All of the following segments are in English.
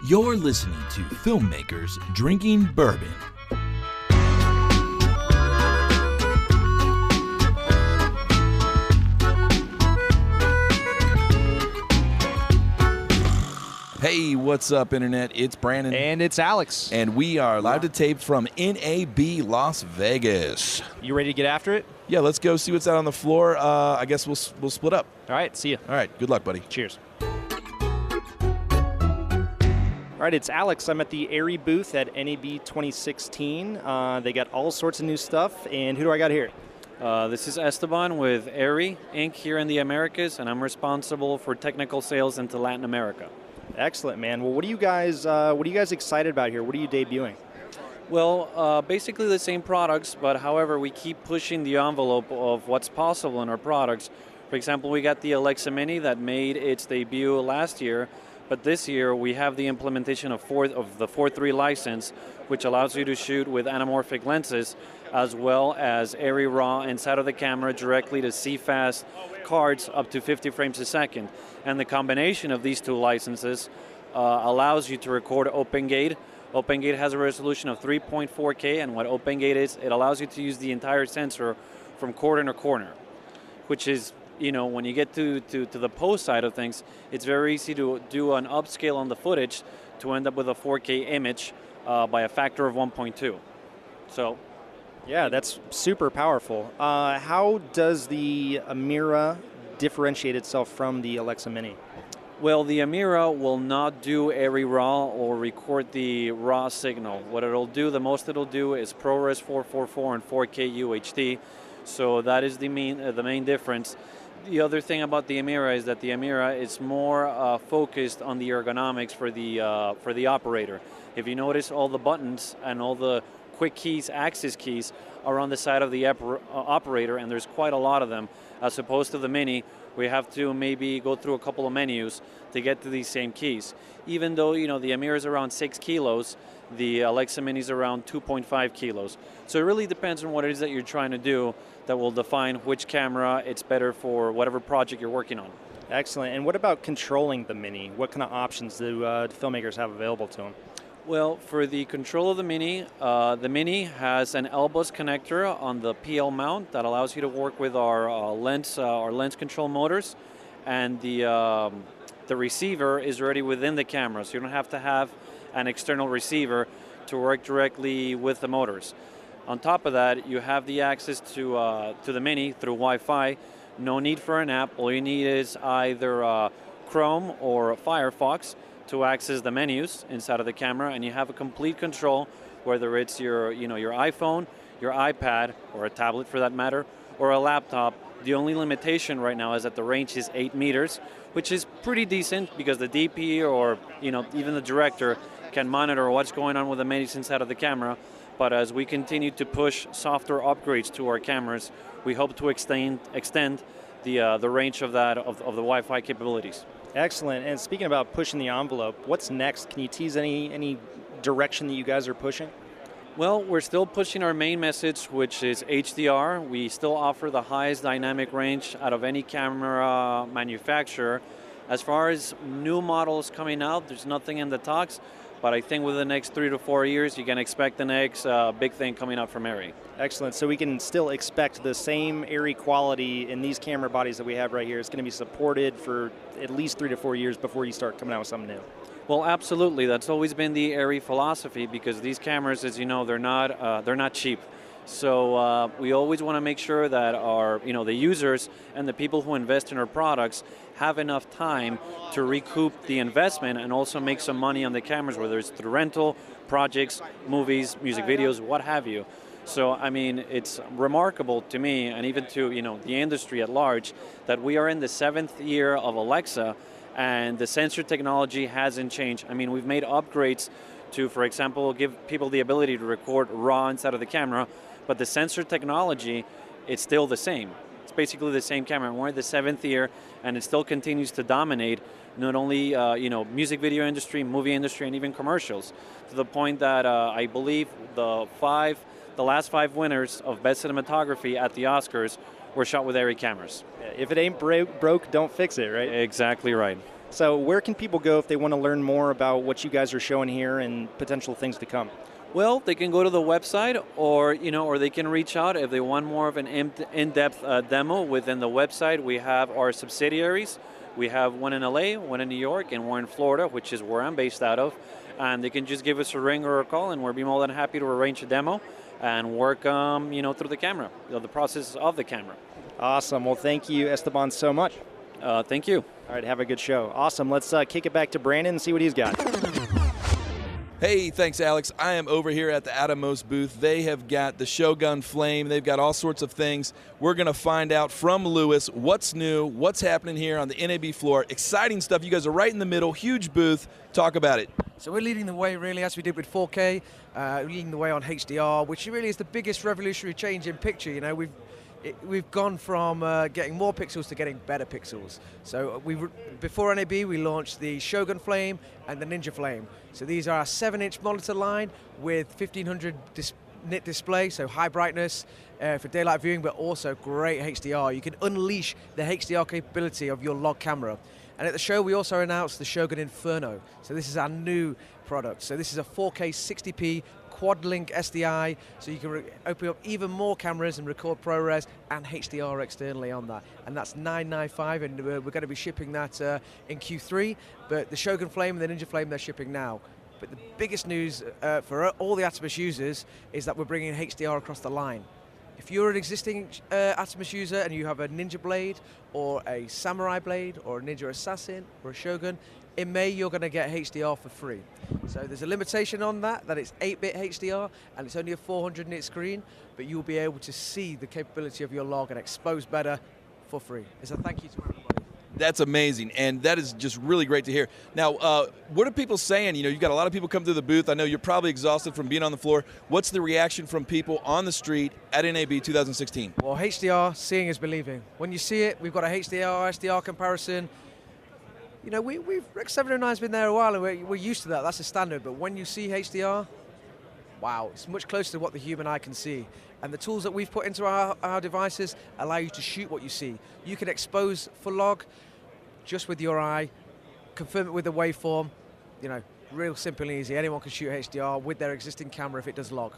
You're listening to Filmmakers Drinking Bourbon. Hey, what's up, Internet? It's Brandon. And it's Alex. And we are live to tape from NAB Las Vegas. You ready to get after it? Yeah, let's go see what's out on the floor. I guess we'll split up. All right, see you. All right, good luck, buddy. Cheers. All right, it's Alex. I'm at the Arri booth at NAB 2016. They got all sorts of new stuff. And who do I got here? This is Esteban with Arri Inc. here in the Americas, and I'm responsible for technical sales into Latin America. Excellent, man. Well, what are you guys excited about here? What are you debuting? Well, basically the same products, but however, we keep pushing the envelope of what's possible in our products. For example, we got the Alexa Mini that made its debut last year, but this year we have the implementation of the 4.3 license, which allows you to shoot with anamorphic lenses, as well as Arri RAW inside of the camera directly to CFast cards up to 50 frames a second. And the combination of these two licenses allows you to record OpenGate. OpenGate has a resolution of 3.4K, and what OpenGate is, it allows you to use the entire sensor from corner to corner, which is, you know, when you get to the post side of things, it's very easy to do an upscale on the footage to end up with a 4K image by a factor of 1.2. So, yeah, that's super powerful. How does the Amira differentiate itself from the Alexa Mini? Well, the Amira will not do Arri RAW or record the raw signal. What it'll do, the most it'll do is ProRes 444 and 4K UHD. So that is the main difference. The other thing about the Amira is that the Amira is more focused on the ergonomics for the operator. If you notice, all the buttons and all the quick keys, axis keys, are on the side of the operator, and there's quite a lot of them. As opposed to the Mini, we have to maybe go through a couple of menus to get to these same keys. Even though, you know, the Amira is around 6 kilos, the Alexa Mini is around 2.5 kilos. So it really depends on what it is that you're trying to do that will define which camera it's better for whatever project you're working on. Excellent. And what about controlling the Mini? What kind of options do filmmakers have available to them? Well, for the control of the Mini has an L-bus connector on the PL mount that allows you to work with our lens control motors, and the receiver is already within the camera, so you don't have to have an external receiver to work directly with the motors. On top of that, you have the access to the Mini through Wi-Fi. No need for an app. All you need is either Chrome or Firefox to access the menus inside of the camera, and you have a complete control, whether it's your iPhone, your iPad, or a tablet for that matter, or a laptop. The only limitation right now is that the range is 8 meters, which is pretty decent because the DP or even the director can monitor what's going on with the menus inside of the camera. But as we continue to push software upgrades to our cameras, we hope to extend the range of the Wi-Fi capabilities. Excellent. And speaking about pushing the envelope, what's next? Can you tease any direction that you guys are pushing? Well, we're still pushing our main message, which is HDR. We still offer the highest dynamic range out of any camera manufacturer. As far as new models coming out, there's nothing in the talks, but I think within the next 3 to 4 years, you can expect the next big thing coming out from Arri. Excellent. So we can still expect the same Arri quality in these camera bodies that we have right here. It's going to be supported for at least 3 to 4 years before you start coming out with something new. Well, absolutely. That's always been the Arri philosophy, because these cameras, as you know, they're not cheap. So we always want to make sure that the users and the people who invest in our products have enough time to recoup the investment and also make some money on the cameras, whether it's through rental, projects, movies, music videos, what have you. So, I mean, it's remarkable to me, and even to the industry at large, that we are in the 7th year of Alexa, and the sensor technology hasn't changed. I mean, we've made upgrades to, for example, give people the ability to record RAW inside of the camera, but the sensor technology, it's still the same. It's basically the same camera. We're in the 7th year, and it still continues to dominate not only music video industry, movie industry, and even commercials, to the point that I believe the last 5 winners of Best Cinematography at the Oscars were shot with Arri cameras. If it ain't broke, don't fix it, right? Exactly right. So where can people go if they want to learn more about what you guys are showing here and potential things to come? Well, they can go to the website, or or they can reach out if they want more of an in-depth demo within the website. We have our subsidiaries. We have one in LA, one in New York, and one in Florida, which is where I'm based out of. And they can just give us a ring or a call, and we'll be more than happy to arrange a demo and work, through the camera, the process of the camera. Awesome. Well, thank you, Esteban, so much. Thank you. All right, have a good show. Awesome. Let's kick it back to Brandon and see what he's got. Hey, thanks, Alex. I am over here at the Atomos booth. They have got the Shogun Flame. They've got all sorts of things. We're going to find out from Lewis what's new, what's happening here on the NAB floor. Exciting stuff. You guys are right in the middle. Huge booth. Talk about it. So we're leading the way, really, as we did with 4K, leading the way on HDR, which really is the biggest revolutionary change in picture. We've gone from getting more pixels to getting better pixels. So before NAB, we launched the Shogun Flame and the Ninja Flame. So these are a 7-inch monitor line with 1500 nit display, so high brightness for daylight viewing, but also great HDR. You can unleash the HDR capability of your log camera. And at the show, we also announced the Shogun Inferno. So this is our new product. So this is a 4K 60p quad-link SDI, so you can open up even more cameras and record ProRes and HDR externally on that. And that's $995, and we're going to be shipping that in Q3. But the Shogun Flame and the Ninja Flame, they're shipping now. But the biggest news for all the Atomos users is that we're bringing HDR across the line. If you're an existing Atomos user and you have a Ninja Blade or a Samurai Blade or a Ninja Assassin or a Shogun, in May you're going to get HDR for free. So there's a limitation on that it's 8-bit HDR and it's only a 400 nit screen, but you'll be able to see the capability of your log and expose better for free. It's a thank you to everybody. That's amazing, and that is just really great to hear. Now, what are people saying? You've got a lot of people come through the booth. I know you're probably exhausted from being on the floor. What's the reaction from people on the street at NAB 2016? Well, HDR, seeing is believing. When you see it, we've got a HDR comparison. Rec 709's been there a while, and we're used to that. That's a standard. But when you see HDR, wow, it's much closer to what the human eye can see. And the tools that we've put into our devices allow you to shoot what you see. You can expose full log just with your eye, confirm it with a waveform. Real simple and easy. Anyone can shoot HDR with their existing camera if it does log.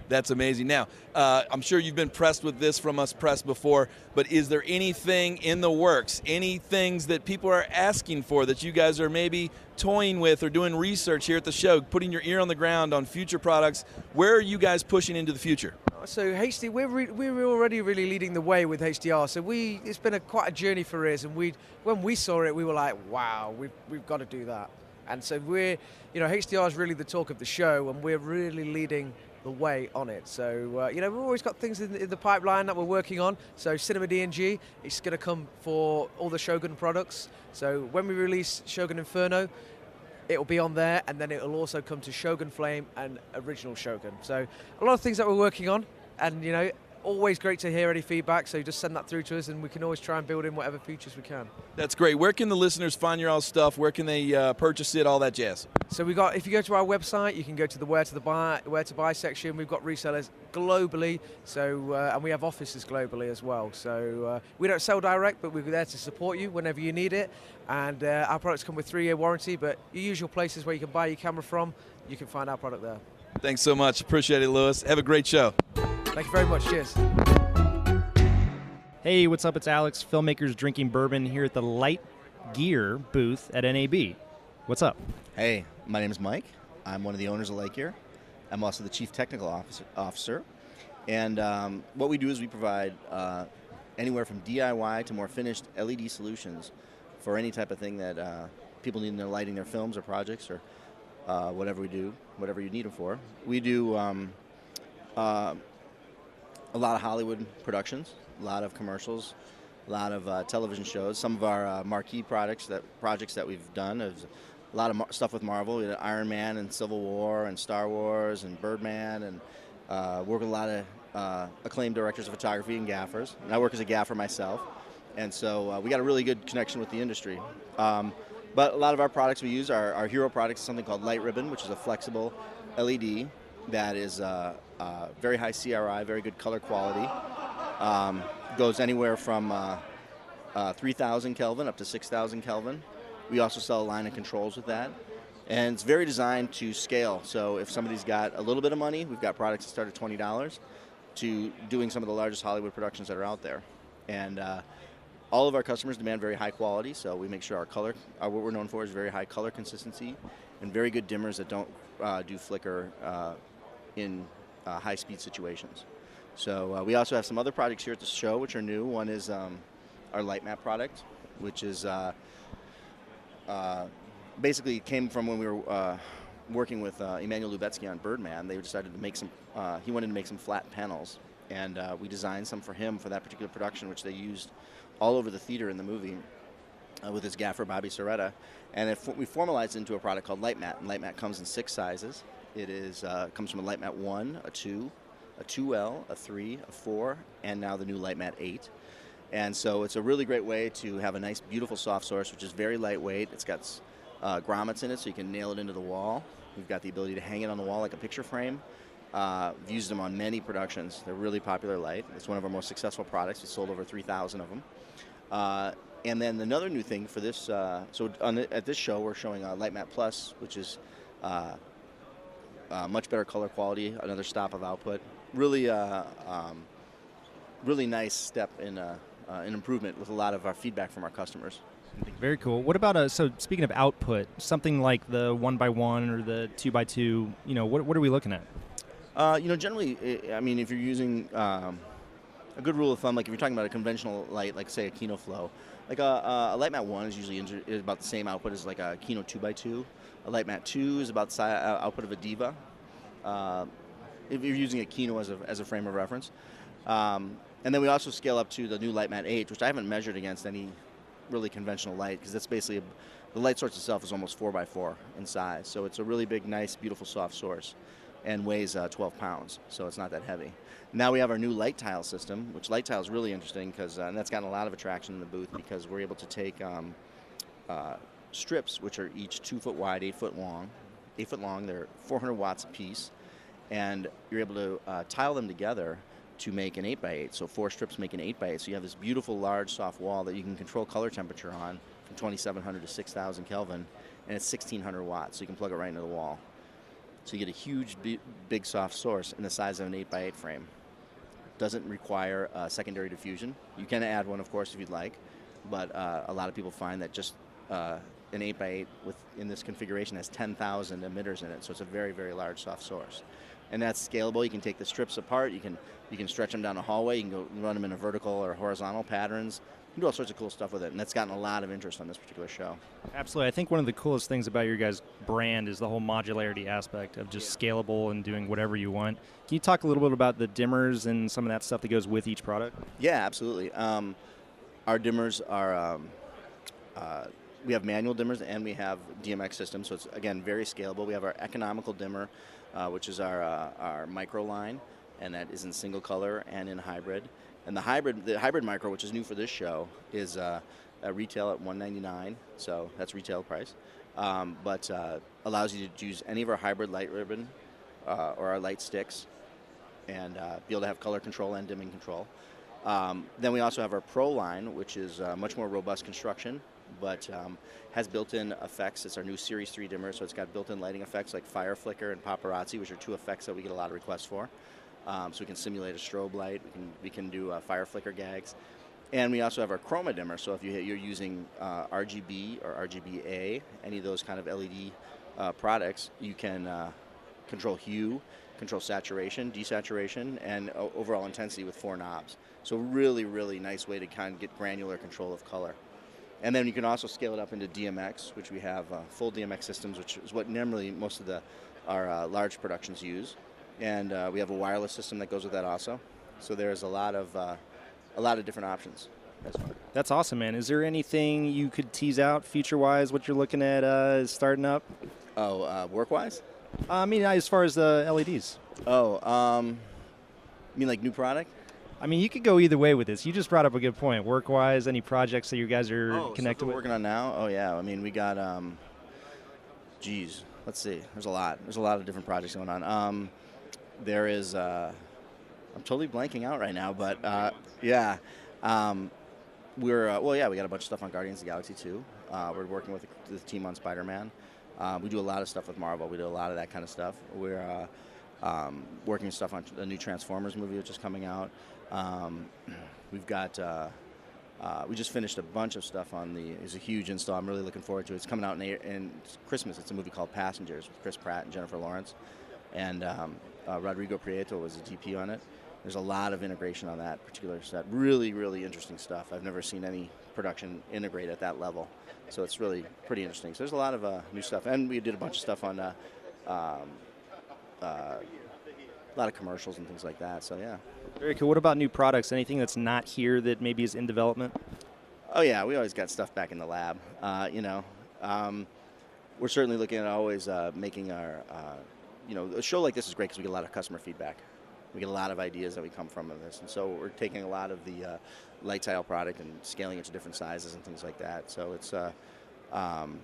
That's amazing. Now, I'm sure you've been pressed with this from us press before, but is there anything in the works, any things that people are asking for that you guys are maybe toying with or doing research here at the show, putting your ear on the ground on future products? Where are you guys pushing into the future? So HD, we're already really leading the way with HDR. So it's been quite a journey for us, and when we saw it, we were like, wow, we've got to do that. And so HDR is really the talk of the show, and we're really leading the way on it. So we've always got things in the pipeline that we're working on. So Cinema DNG, it's going to come for all the Shogun products. So when we release Shogun Inferno, it'll be on there, and then it'll also come to Shogun Flame and original Shogun. So a lot of things that we're working on, and always great to hear any feedback, so just send that through to us and we can always try and build in whatever features we can. That's great. Where can the listeners find your all stuff? Where can they purchase it, all that jazz? So if you go to our website, you can go to the where to buy section. We've got resellers globally, so and we have offices globally as well. So we don't sell direct, but we're there to support you whenever you need it. And our products come with 3-year warranty, but your usual places where you can buy your camera from, you can find our product there. Thanks so much. Appreciate it, Lewis. Have a great show. Thank you very much. Cheers. Hey, what's up? It's Alex, Filmmakers Drinking Bourbon here at the Light Gear booth at NAB. What's up? Hey, my name is Mike. I'm one of the owners of Light Gear. I'm also the Chief Technical Officer. And what we do is we provide anywhere from DIY to more finished LED solutions for any type of thing that people need in their lighting their films or projects or whatever we do, whatever you need them for. We do a lot of Hollywood productions, a lot of commercials, a lot of television shows. Some of our marquee projects that we've done is a lot of stuff with Marvel. We did Iron Man and Civil War and Star Wars and Birdman, and work with a lot of acclaimed directors of photography and gaffers. And I work as a gaffer myself, and so we got a really good connection with the industry. But a lot of our products we use, our hero products, is something called Light Ribbon, which is a flexible LED that is very high CRI, very good color quality. Goes anywhere from 3,000 Kelvin up to 6,000 Kelvin. We also sell a line of controls with that. And it's very designed to scale. So if somebody's got a little bit of money, we've got products that start at $20 to doing some of the largest Hollywood productions that are out there. And all of our customers demand very high quality, so we make sure our color, what we're known for is very high color consistency and very good dimmers that don't do flicker in high-speed situations. So we also have some other products here at the show which are new. One is our light map product, which is basically came from when we were working with Emmanuel Lubezki on Birdman. They decided to make some, he wanted to make some flat panels, and we designed some for him for that particular production, which they used all over the theater in the movie with his gaffer, Bobby Soretta. And we formalized it into a product called Light Mat, and Light Mat comes in 6 sizes. It is comes from a Light Mat 1, a 2, a 2L, a 3, a 4, and now the new Light Mat 8. And so it's a really great way to have a nice, beautiful soft source, which is very lightweight. It's got grommets in it, so you can nail it into the wall. We've got the ability to hang it on the wall like a picture frame. We've used them on many productions. They're really popular light. It's one of our most successful products. We sold over 3,000 of them. And then another new thing for this, at this show we're showing Light Mat Plus, which is much better color quality, another stop of output. Really, really nice step in improvement with a lot of our feedback from our customers. Very cool. What about so speaking of output, something like the 1x1 or the 2x2? You know, what are we looking at? You know, generally, I mean, if you're using a good rule of thumb, like if you're talking about a conventional light, like say a Kino Flow, like a Light Mat 1 is usually is about the same output as like a Kino 2x2. A Light Mat 2 is about the output of a Diva. If you're using a Kino as a frame of reference. And then we also scale up to the new Light Mat 8, which I haven't measured against any really conventional light, because that's basically, the light source itself is almost 4x4 in size. So it's a really big, nice, beautiful, soft source and weighs 12 pounds, so it's not that heavy. Now we have our new light tile system, which light tile is really interesting because, and that's gotten a lot of attraction in the booth because we're able to take strips, which are each 2 foot wide, 8 foot long. 8 foot long, they're 400 watts a piece, and you're able to tile them together to make an 8x8. So 4 strips make an 8x8. So you have this beautiful, large, soft wall that you can control color temperature on from 2,700 to 6,000 Kelvin, and it's 1,600 watts. So you can plug it right into the wall. So you get a huge, big, soft source in the size of an 8x8 frame. Doesn't require secondary diffusion. You can add one, of course, if you'd like, but a lot of people find that just an 8x8 in this configuration has 10,000 emitters in it. So it's a very, very large, soft source. And that's scalable. You can take the strips apart. You can stretch them down a hallway. You can go run them in a vertical or horizontal patterns. You can do all sorts of cool stuff with it, and that's gotten a lot of interest on this particular show. Absolutely. I think one of the coolest things about your guys' brand is the whole modularity aspect of just scalable and doing whatever you want. Can you talk a little bit about the dimmers and some of that stuff that goes with each product? Yeah, absolutely. Our dimmers are, we have manual dimmers and we have DMX systems, so it's, again, very scalable. We have our economical dimmer, which is our micro line, and that is in single color and in hybrid. And the hybrid micro, which is new for this show, is a retail at $199, so that's retail price, but allows you to use any of our hybrid light ribbon or our light sticks and be able to have color control and dimming control. Then we also have our Pro line, which is much more robust construction, but has built-in effects. It's our new Series 3 dimmer, so it's got built-in lighting effects like fire flicker and paparazzi, which are 2 effects that we get a lot of requests for. So we can simulate a strobe light, we can do fire flicker gags. And we also have our chroma dimmer, so if you're using RGB or RGBA, any of those kind of LED products, you can control hue, control saturation, desaturation, and overall intensity with 4 knobs. So really, really nice way to kind of get granular control of color. And then you can also scale it up into DMX, which we have full DMX systems, which is what normally most of our large productions use. And we have a wireless system that goes with that also. So there's a lot of different options. That's awesome, man. Is there anything you could tease out feature-wise, what you're looking at starting up? Oh, work-wise? I mean, as far as the LEDs. Oh, you mean like new product? I mean, you could go either way with this. You just brought up a good point. Work-wise, any projects that you guys are connected with? We're working on now? Oh, yeah. I mean, we got, let's see. There's a lot. There's a lot of different projects going on. There is, I'm totally blanking out right now, but yeah. We got a bunch of stuff on Guardians of the Galaxy 2. We're working with the team on Spider-Man. We do a lot of stuff with Marvel. We do a lot of that kind of stuff. We're working stuff on the new Transformers movie, which is coming out. We've got, we just finished a bunch of stuff on it's a huge install. I'm really looking forward to it. It's coming out in Christmas. It's a movie called Passengers with Chris Pratt and Jennifer Lawrence. And Rodrigo Prieto was the DP on it. There's a lot of integration on that particular set. Really, really interesting stuff. I've never seen any production integrate at that level. So it's really pretty interesting. So there's a lot of new stuff. And we did a bunch of stuff on a lot of commercials and things like that. So, yeah. Very cool. What about new products? Anything that's not here that maybe is in development? Oh, yeah. We always got stuff back in the lab. We're certainly looking at always making our, a show like this is great because we get a lot of customer feedback. We get a lot of ideas that we come from in this. And so we're taking a lot of the light tile product and scaling it to different sizes and things like that. So it's, and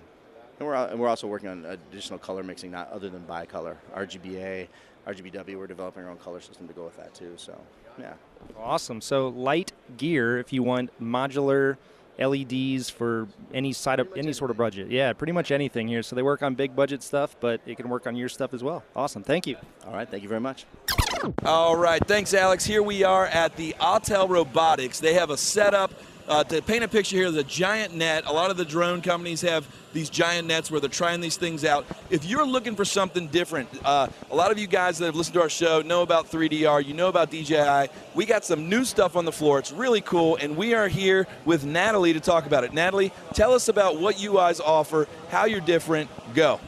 we're also working on additional color mixing, not other than bicolor, RGBA, RGBW. We're developing our own color system to go with that too. So, yeah. Awesome. So light gear, if you want modular LEDs for any sort of budget. Yeah, pretty much anything here. So they work on big budget stuff, but it can work on your stuff as well. Awesome. Thank you. All right. Thank you very much. All right. Thanks, Alex. Here we are at the Autel Robotics. They have a setup. To paint a picture here, the giant net. A lot of the drone companies have these giant nets where they're trying these things out. If you're looking for something different, a lot of you guys that have listened to our show know about 3DR, you know about DJI. We got some new stuff on the floor. It's really cool, and we are here with Natalie to talk about it. Natalie, tell us about what you guys offer, how you're different. Go.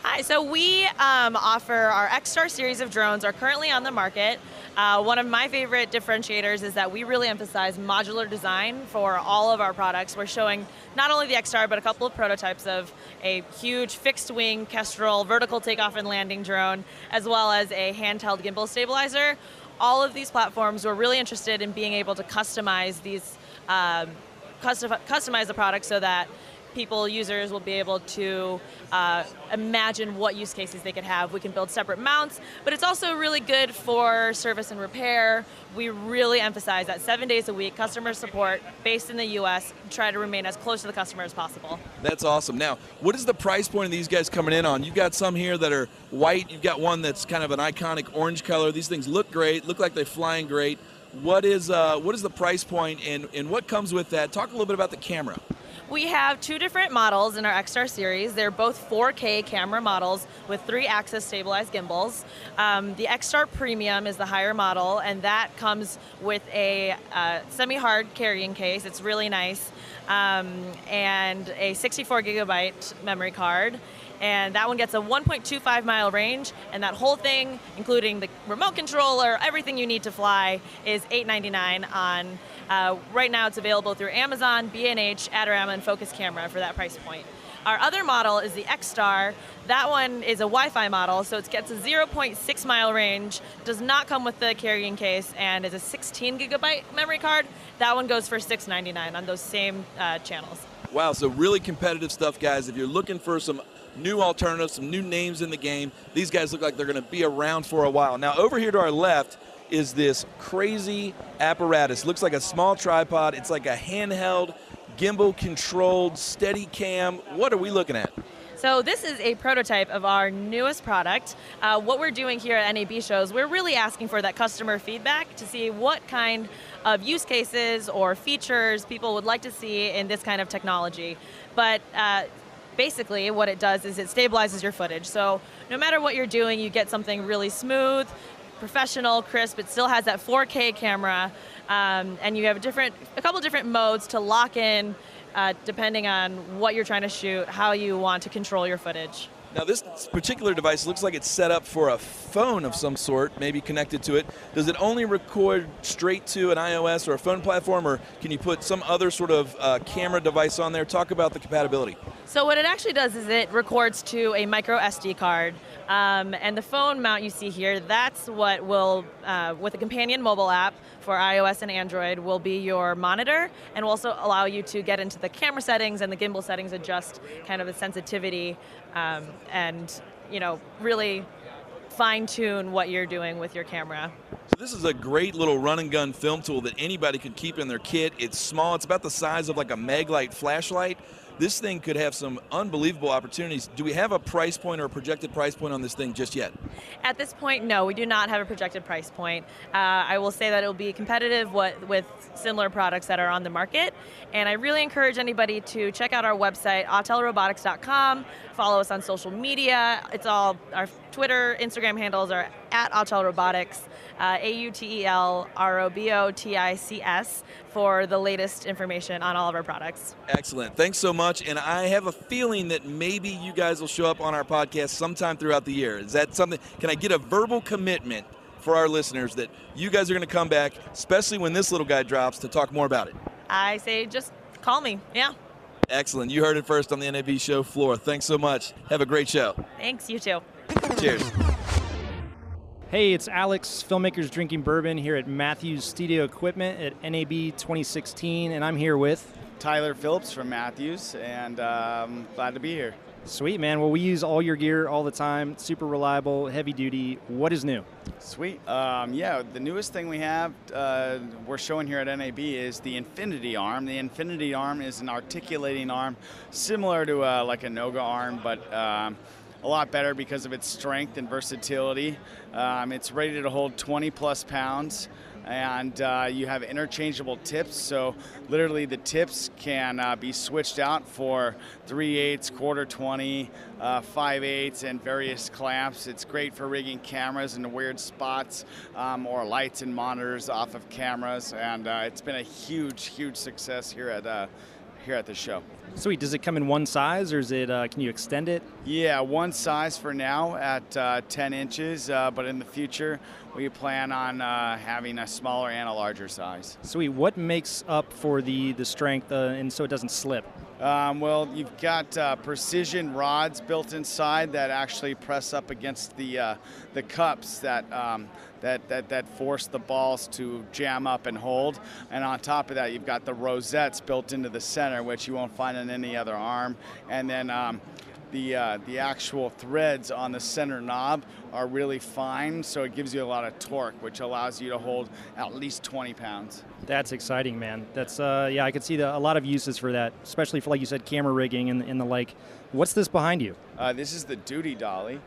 Hi, so we offer our X-Star series of drones are currently on the market. One of my favorite differentiators is that we really emphasize modular design for all of our products. We're showing not only the X-Star, but a couple of prototypes of a huge fixed-wing Kestrel vertical takeoff and landing drone, as well as a handheld gimbal stabilizer. All of these platforms, we're really interested in being able to customize these, customize the product so that users will be able to imagine what use cases they could have. We can build separate mounts, but it's also really good for service and repair. We really emphasize that 7 days a week, customer support based in the US, try to remain as close to the customer as possible. That's awesome. Now, what is the price point of these guys coming in on? You've got some here that are white. You've got one that's kind of an iconic orange color. These things look great, look like they're flying great. What is the price point and what comes with that? Talk a little bit about the camera. We have two different models in our X-Star series. They're both 4K camera models with 3-axis stabilized gimbals. The X-Star Premium is the higher model, and that comes with a semi-hard carrying case. It's really nice, and a 64 gigabyte memory card. And that one gets a 1.25 mile range, and that whole thing, including the remote controller, everything you need to fly, is $899 on. Right now it's available through Amazon, B&H, Adorama, and Focus Camera for that price point. Our other model is the X-Star. That one is a Wi-Fi model, so it gets a 0.6 mile range, does not come with the carrying case, and is a 16 gigabyte memory card. That one goes for $699 on those same channels. Wow, so really competitive stuff, guys. If you're looking for some new alternatives, some new names in the game, these guys look like they're going to be around for a while. Now, over here to our left is this crazy apparatus. Looks like a small tripod. It's like a handheld, gimbal-controlled, steady cam. What are we looking at? So this is a prototype of our newest product. What we're doing here at NAB Shows, we're really asking for that customer feedback to see what kind of use cases or features people would like to see in this kind of technology. But basically what it does is it stabilizes your footage. So no matter what you're doing, you get something really smooth, professional, crisp. It still has that 4K camera, and you have a couple different modes to lock in depending on what you're trying to shoot, how you want to control your footage. Now this particular device looks like it's set up for a phone of some sort, maybe connected to it. Does it only record straight to an iOS or a phone platform, or can you put some other sort of camera device on there? Talk about the compatibility. So what it actually does is it records to a micro SD card. And the phone mount you see here, that's what will, with a companion mobile app for iOS and Android, will be your monitor, and will also allow you to get into the camera settings and the gimbal settings, adjust kind of the sensitivity, and really fine-tune what you're doing with your camera. So this is a great little run-and-gun film tool that anybody could keep in their kit. It's small. It's about the size of like a Maglite flashlight. this thing could have some unbelievable opportunities. Do we have a price point or a projected price point on this thing just yet? At this point, no, we do not have a projected price point. I will say that it will be competitive with similar products that are on the market, and I really encourage anybody to check out our website, autelrobotics.com, follow us on social media. It's all, our Twitter, Instagram handles are at Autel Robotics, AUTELROBOTICS, for the latest information on all of our products. Excellent. Thanks so much. And I have a feeling that maybe you guys will show up on our podcast sometime throughout the year. Is that something? Can I get a verbal commitment for our listeners that you guys are going to come back, especially when this little guy drops, to talk more about it? I say just call me. Yeah. Excellent. You heard it first on the NAB Show floor. Thanks so much. Have a great show. Thanks. You too. Cheers. Hey, it's Alex, Filmmakers Drinking Bourbon, here at Matthews Studio Equipment at NAB 2016, and I'm here with Tyler Phillips from Matthews, and glad to be here. Sweet, man. Well, we use all your gear all the time. Super reliable, heavy duty. What is new? Sweet. Yeah, the newest thing we have, we're showing here at NAB, is the Infinity Arm. The Infinity Arm is an articulating arm similar to like a Noga arm, but a lot better because of its strength and versatility. It's rated to hold 20 plus pounds, and you have interchangeable tips, so literally the tips can be switched out for 3/8, quarter 20, 5/8, and various clamps. It's great for rigging cameras in weird spots, or lights and monitors off of cameras, and it's been a huge success here at the show. Sweet. Does it come in one size, or is it? Can you extend it? Yeah, one size for now at 10 inches, but in the future we plan on having a smaller and a larger size. Sweet. What makes up for the strength and so it doesn't slip? Well, you've got precision rods built inside that actually press up against the cups that force the balls to jam up and hold. And on top of that, you've got the rosettes built into the center, which you won't find in any other arm. And then the actual threads on the center knob are really fine, so it gives you a lot of torque, which allows you to hold at least 20 pounds. That's exciting, man. That's yeah, I could see a lot of uses for that, especially for, like you said, camera rigging and the like. What's this behind you? This is the Duty Dolly.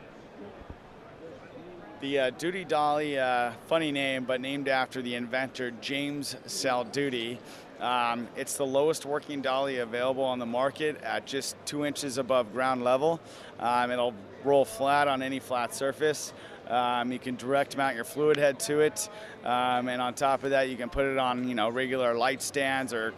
The Duty Dolly, funny name, but named after the inventor James Sal Duty. It's the lowest working dolly available on the market at just 2 inches above ground level. It'll roll flat on any flat surface. You can direct mount your fluid head to it, and on top of that, you can put it on regular light stands or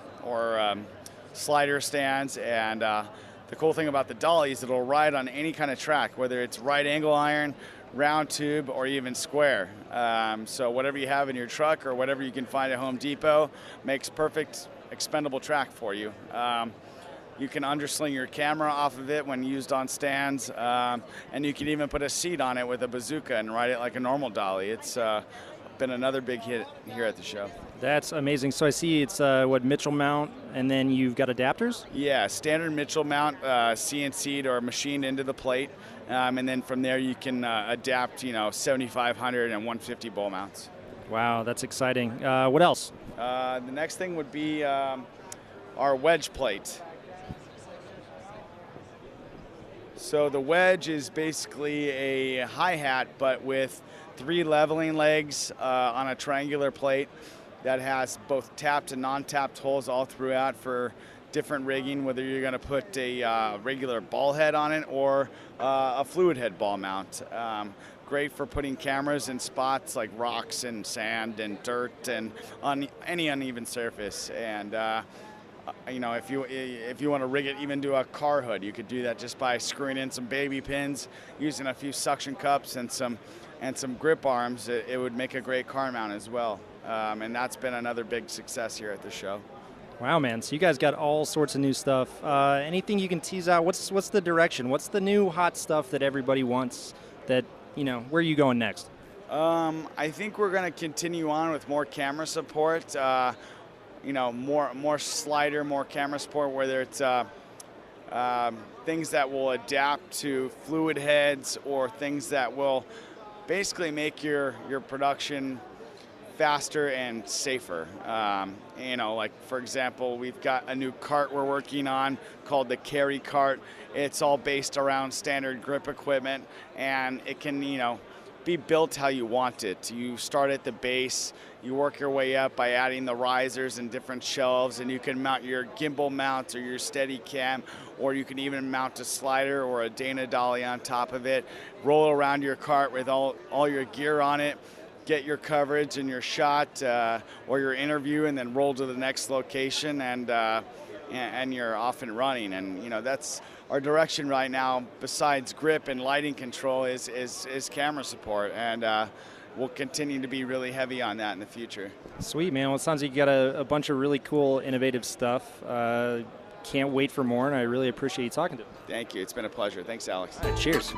slider stands. And the cool thing about the dolly is it'll ride on any kind of track, whether it's right angle iron, round tube, or even square. So whatever you have in your truck or whatever you can find at Home Depot makes perfect expendable track for you. You can undersling your camera off of it when used on stands, and you can even put a seat on it with a bazooka and ride it like a normal dolly. It's been another big hit here at the show. That's amazing. So I see it's Mitchell mount, and then you've got adapters? Yeah, standard Mitchell mount, CNC'd or machined into the plate, and then from there you can adapt 7500 and 150 bowl mounts. Wow, that's exciting. What else? The next thing would be our wedge plate. So the wedge is basically a hi-hat, but with 3 leveling legs on a triangular plate that has both tapped and non-tapped holes all throughout for different rigging, whether you're going to put a regular ball head on it or a fluid head ball mount. Great for putting cameras in spots like rocks and sand and dirt and on any uneven surface. And if you want to rig it even to a car hood, you could do that just by screwing in some baby pins, using a few suction cups and some grip arms. It would make a great car mount as well. And that's been another big success here at the show. Wow, man. So you guys got all sorts of new stuff. Anything you can tease out? What's the direction? What's the new hot stuff that everybody wants that, where are you going next? I think we're going to continue on with more camera support. More slider, more camera support, whether it's things that will adapt to fluid heads or things that will basically make your production faster and safer. You know, like for example, we've got a new cart we're working on called the Carry Cart. It's all based around standard grip equipment, and it can, you know, be built how you want it. You start at the base, you work your way up by adding the risers and different shelves, and you can mount your gimbal mounts or your steady cam, or you can even mount a slider or a Dana dolly on top of it, roll around your cart with all your gear on it, get your coverage and your shot or your interview, and then roll to the next location, and you're off and running. And you know, that's our direction right now. Besides grip and lighting control, is camera support, and we'll continue to be really heavy on that in the future. Sweet, man. Well, it sounds like you got a bunch of really cool, innovative stuff. Can't wait for more, and I really appreciate you talking to me. Thank you. It's been a pleasure. Thanks, Alex. All right, cheers.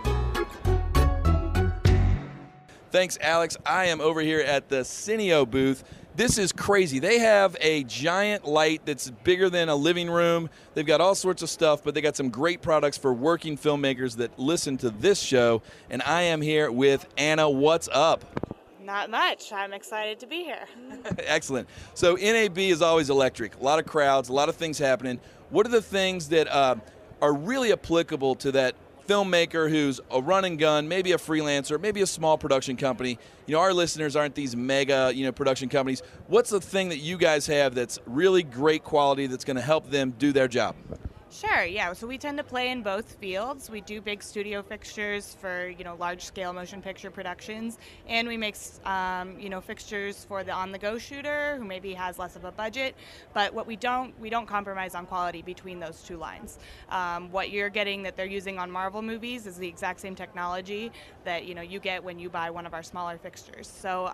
Thanks, Alex. I am over here at the Cineo booth. This is crazy. They have a giant light that's bigger than a living room. They've got all sorts of stuff, but they got some great products for working filmmakers that listen to this show. And I am here with Anna. What's up? Not much. I'm excited to be here. Excellent. So NAB is always electric. A lot of crowds, a lot of things happening. What are the things that are really applicable to that filmmaker who's a run and gun, maybe a freelancer, maybe a small production company? You know, our listeners aren't these mega, you know, production companies. What's the thing that you guys have that's really great quality that's going to help them do their job? Sure, yeah. So we tend to play in both fields. We do big studio fixtures for, you know, large-scale motion picture productions, and we make, you know, fixtures for the on-the-go shooter who maybe has less of a budget. But what we don't compromise on quality between those two lines. What you're getting that they're using on Marvel movies is the exact same technology that, you know, you get when you buy one of our smaller fixtures. So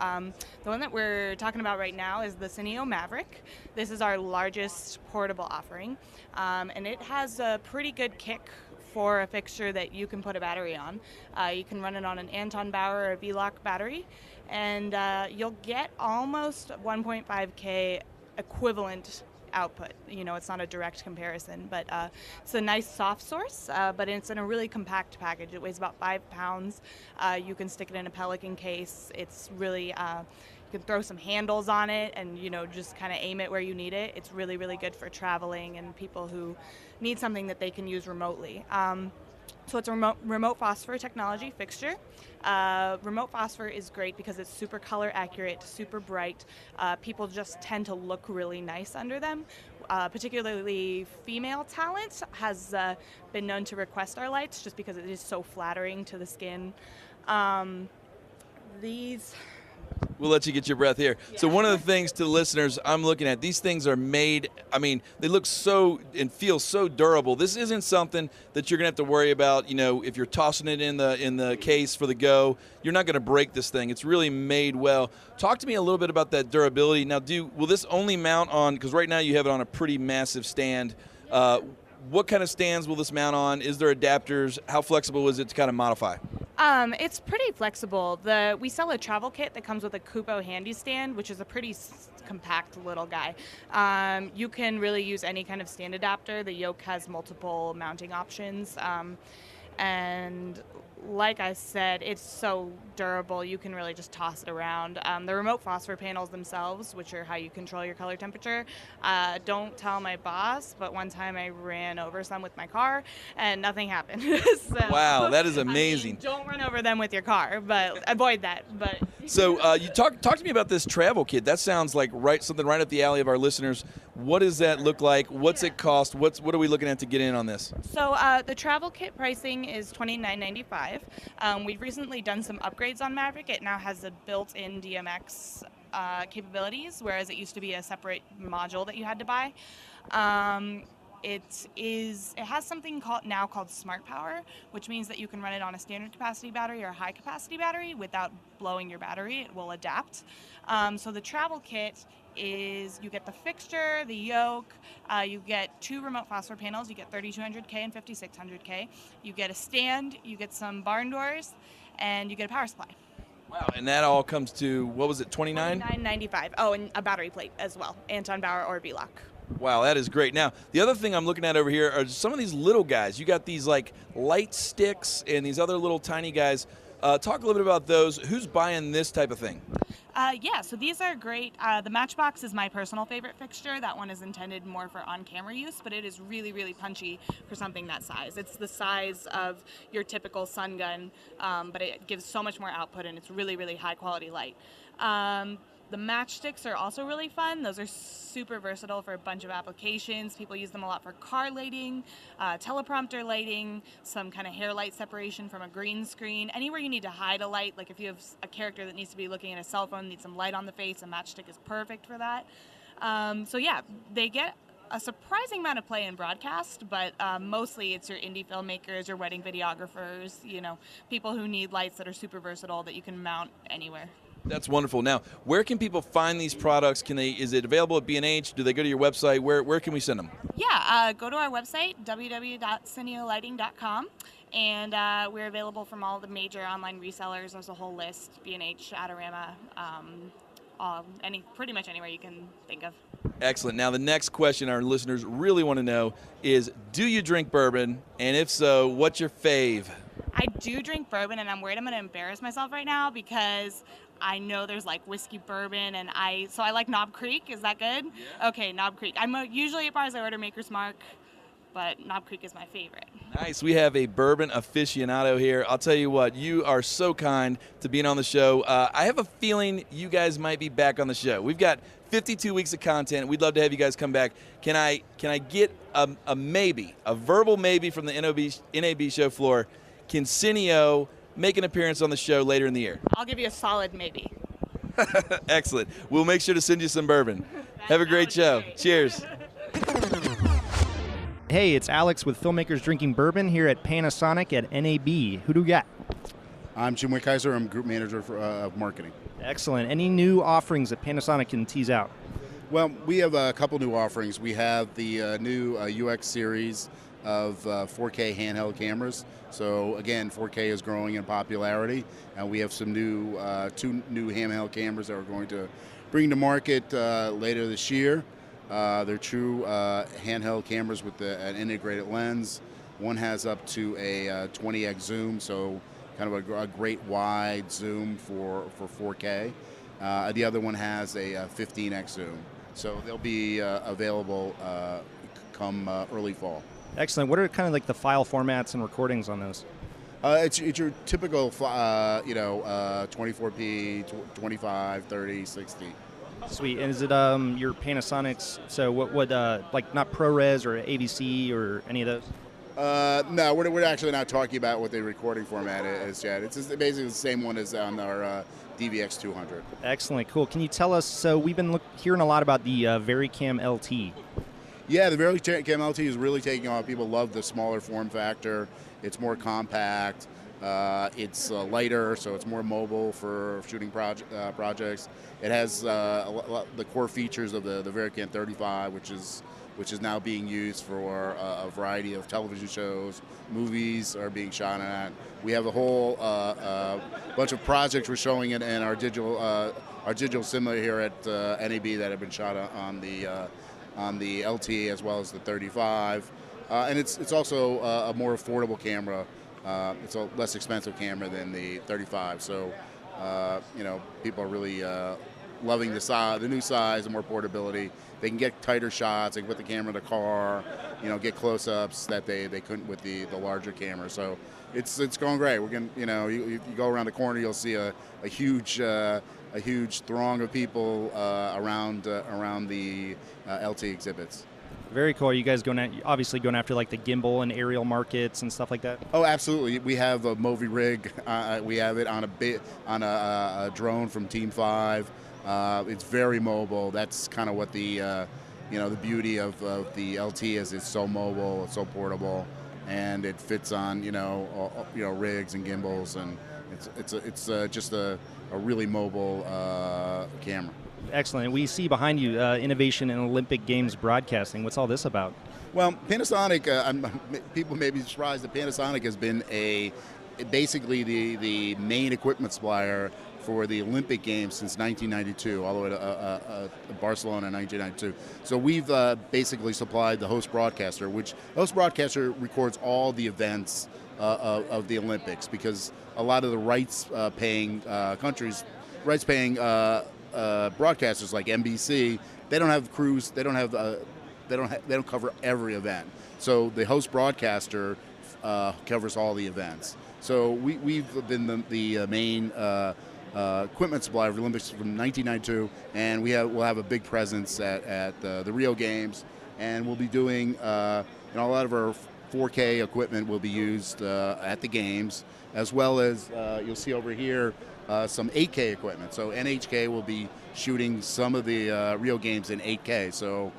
the one that we're talking about right now is the Cineo Maverick. This is our largest portable offering, and it has a pretty good kick for a fixture that you can put a battery on. You can run it on an Anton Bauer or a V-Lock battery, and you'll get almost 1.5K equivalent output. You know, it's not a direct comparison, but it's a nice soft source, but it's in a really compact package. It weighs about 5 pounds. You can stick it in a Pelican case. It's really, you can throw some handles on it and, you know, just kind of aim it where you need it. It's really, really good for traveling and people who need something that they can use remotely. So it's a remote phosphor technology fixture. Remote phosphor is great because it's super color accurate, super bright. People just tend to look really nice under them. Particularly female talent has been known to request our lights just because it is so flattering to the skin. We'll let you get your breath here. Yeah. So one of the things to the listeners I'm looking at, these things are made, I mean, they look so and feel so durable. This isn't something that you're going to have to worry about, you know, if you're tossing it in the case for the go. You're not going to break this thing. It's really made well. Talk to me a little bit about that durability. Now, will this only mount on, because right now you have it on a pretty massive stand. What kind of stands will this mount on? Is there adapters? How flexible is it to kind of modify? It's pretty flexible. We sell a travel kit that comes with a Kupo handy stand, which is a pretty compact little guy. You can really use any kind of stand adapter. The yoke has multiple mounting options. And like I said, it's so durable, you can really just toss it around. The remote phosphor panels themselves, which are how you control your color temperature, don't tell my boss, but one time I ran over some with my car and nothing happened. So, wow, that is amazing. I mean, don't run over them with your car, but avoid that. But so you talk to me about this travel kit. That sounds like something right up the alley of our listeners. What does that look like? What's it cost? What are we looking at to get in on this? So the travel kit pricing is $29.95. We've recently done some upgrades on Maverick. It now has a built-in DMX capabilities, whereas it used to be a separate module that you had to buy. It has something now called Smart Power, which means that you can run it on a standard capacity battery or a high capacity battery without blowing your battery. It will adapt. So the travel kit is you get the fixture, the yoke, you get 2 remote phosphor panels, you get 3200K and 5600K, you get a stand, you get some barn doors, and you get a power supply. Wow, and that all comes to, what was it, $29.95. Oh, and a battery plate as well, Anton Bauer or V-Lock. Wow, that is great. Now, the other thing I'm looking at over here are some of these little guys. You got these like light sticks and these other little tiny guys. Talk a little bit about those. Who's buying this type of thing? Yeah, so these are great. The Matchbox is my personal favorite fixture. That one is intended more for on-camera use, but it is really, really punchy for something that size. It's the size of your typical sun gun, but it gives so much more output, and it's really, really high-quality light. The matchsticks are also really fun. Those are super versatile for a bunch of applications. People use them a lot for car lighting, teleprompter lighting, some kind of hair light separation from a green screen. Anywhere you need to hide a light, like if you have a character that needs to be looking at a cell phone, needs some light on the face, a matchstick is perfect for that. So yeah, they get a surprising amount of play in broadcast, but mostly it's your indie filmmakers, your wedding videographers, you know, people who need lights that are super versatile that you can mount anywhere. That's wonderful. Now, where can people find these products? Is it available at B&H? Do they go to your website? Where can we send them? Yeah, go to our website, www.cineolighting.com, and we're available from all the major online resellers. There's a whole list, B&H, Adorama, pretty much anywhere you can think of. Excellent. Now, the next question our listeners really want to know is, do you drink bourbon? And if so, what's your fave? I do drink bourbon, and I'm worried I'm going to embarrass myself right now because I know there's like whiskey bourbon, and I like Knob Creek. Is that good? Yeah. Okay, Knob Creek. I'm usually at bars I order Maker's Mark, but Knob Creek is my favorite. Nice. We have a bourbon aficionado here. I'll tell you what, you are so kind to being on the show. I have a feeling you guys might be back on the show. We've got 52 weeks of content. We'd love to have you guys come back. Can I get a maybe, a verbal maybe from the NAB show floor? Can Cineo make an appearance on the show later in the year? I'll give you a solid maybe. Excellent. We'll make sure to send you some bourbon. Have a great show. Great. Cheers. Hey, it's Alex with Filmmakers Drinking Bourbon here at Panasonic at NAB. Who do we got? I'm Jim Wickheiser. I'm Group Manager of Marketing. Excellent. Any new offerings that Panasonic can tease out? Well, we have a couple new offerings. We have the new UX series of 4K handheld cameras. So again, 4K is growing in popularity, and we have some new two new handheld cameras that we're going to bring to market later this year. They're true handheld cameras with an integrated lens. One has up to a 20x zoom, so kind of a great wide zoom for 4K. The other one has a 15x zoom. So they'll be available come early fall. Excellent. What are kind of like the file formats and recordings on those? It's your typical, 24p, 25, 30, 60. Sweet. And is it your Panasonic's? So what would like not ProRes or AVC or any of those? No, we're actually not talking about what the recording format is yet. It's basically the same one as on our DVX 200. Excellent. Cool. Can you tell us? So we've been hearing a lot about the VariCam LT. Yeah, the VariCam LT is really taking off. People love the smaller form factor. It's more compact. It's lighter, so it's more mobile for shooting projects. It has the core features of the VariCam 35, which is now being used for a variety of television shows. Movies are being shot at. We have a whole bunch of projects we're showing in our digital cinema here at NAB that have been shot on the LT as well as the 35, and it's also a more affordable camera. It's a less expensive camera than the 35, so people are really loving the new size, the more portability. They can get tighter shots. They can put the camera in the car, get close-ups that they couldn't with the larger camera. So it's going great. We're going, you go around the corner, you'll see a huge throng of people around the LT exhibits. Very cool. Are you guys obviously going after like the gimbal and aerial markets and stuff like that? Oh, absolutely. We have a Movi rig. We have it on a drone from Team 5. It's very mobile. That's kind of what the beauty of the LT is. It's so mobile, it's so portable, and it fits on rigs and gimbals, and it's just a really mobile camera. Excellent. We see behind you innovation in Olympic Games broadcasting. What's all this about? Well, Panasonic, people may be surprised that Panasonic has been basically the main equipment supplier for the Olympic Games since 1992, all the way to Barcelona in 1992. So we've basically supplied the host broadcaster, which host broadcaster records all the events of the Olympics, because a lot of the rights-paying broadcasters like NBC, they don't have crews. They don't cover every event. So the host broadcaster covers all the events. So we've been the main equipment supplier of the Olympics from 1992, and we'll have a big presence at the Rio Games, and we'll be doing a lot of our 4K equipment will be used at the games, as well as you'll see over here some 8K equipment. So NHK will be shooting some of the Rio Games in 8K. So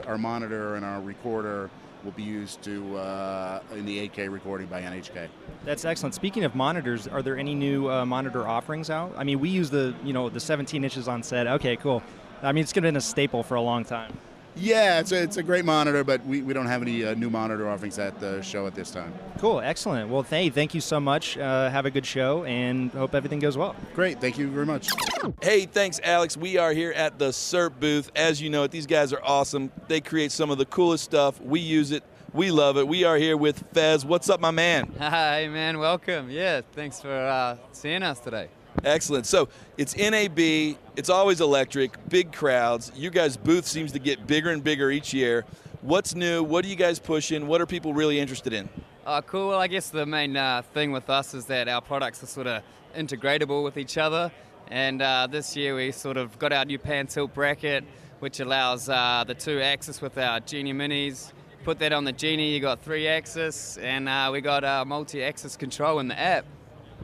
our monitor and our recorder will be used in the 8K recording by NHK. That's excellent. Speaking of monitors, are there any new monitor offerings out? I mean, we use the 17 inches on set. Okay, cool. I mean, it's been a staple for a long time. Yeah, it's a great monitor, but we don't have any new monitor offerings at the show at this time. Cool, excellent. Well, thank you so much. Have a good show, and hope everything goes well. Great, thank you very much. Hey, thanks, Alex. We are here at the SERP booth. As you know, these guys are awesome. They create some of the coolest stuff. We use it. We love it. We are here with Fez. What's up, my man? Hi, man. Welcome. Yeah, thanks for seeing us today. Excellent. So it's NAB. It's always electric, big crowds. You guys' booth seems to get bigger and bigger each year. What's new? What are you guys pushing? What are people really interested in? Cool. Well, I guess the main thing with us is that our products are sort of integratable with each other. And this year we sort of got our new pan tilt bracket, which allows the 2-axis with our Genie Minis. Put that on the Genie, you got 3-axis, and we got a multi-axis control in the app.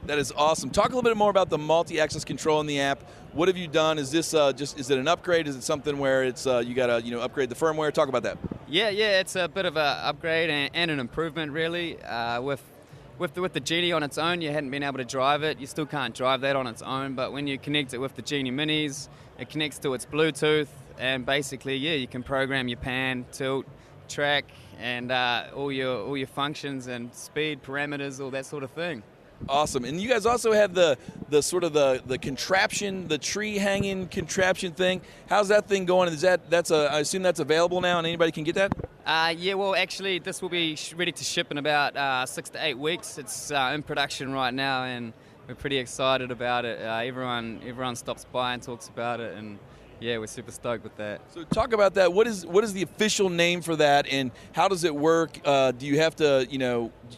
That is awesome. Talk a little bit more about the multi-axis control in the app. What have you done? Is this is it an upgrade? Is it something where it's you got to upgrade the firmware? Talk about that. Yeah, it's a bit of an upgrade and an improvement really. With the Genie on its own, you hadn't been able to drive it. You still can't drive that on its own, but when you connect it with the Genie Minis, it connects to its Bluetooth, and basically, you can program your pan, tilt, track, and all your functions and speed parameters, all that sort of thing. Awesome. And you guys also have the sort of the contraption, the tree hanging contraption thing. How's that thing going? I assume that's available now and anybody can get that? Yeah, well, actually, this will be ready to ship in about 6 to 8 weeks. It's in production right now, and we're pretty excited about it. Everyone stops by and talks about it, and yeah, we're super stoked with that. So talk about that. What is the official name for that, and how does it work? Do you have to,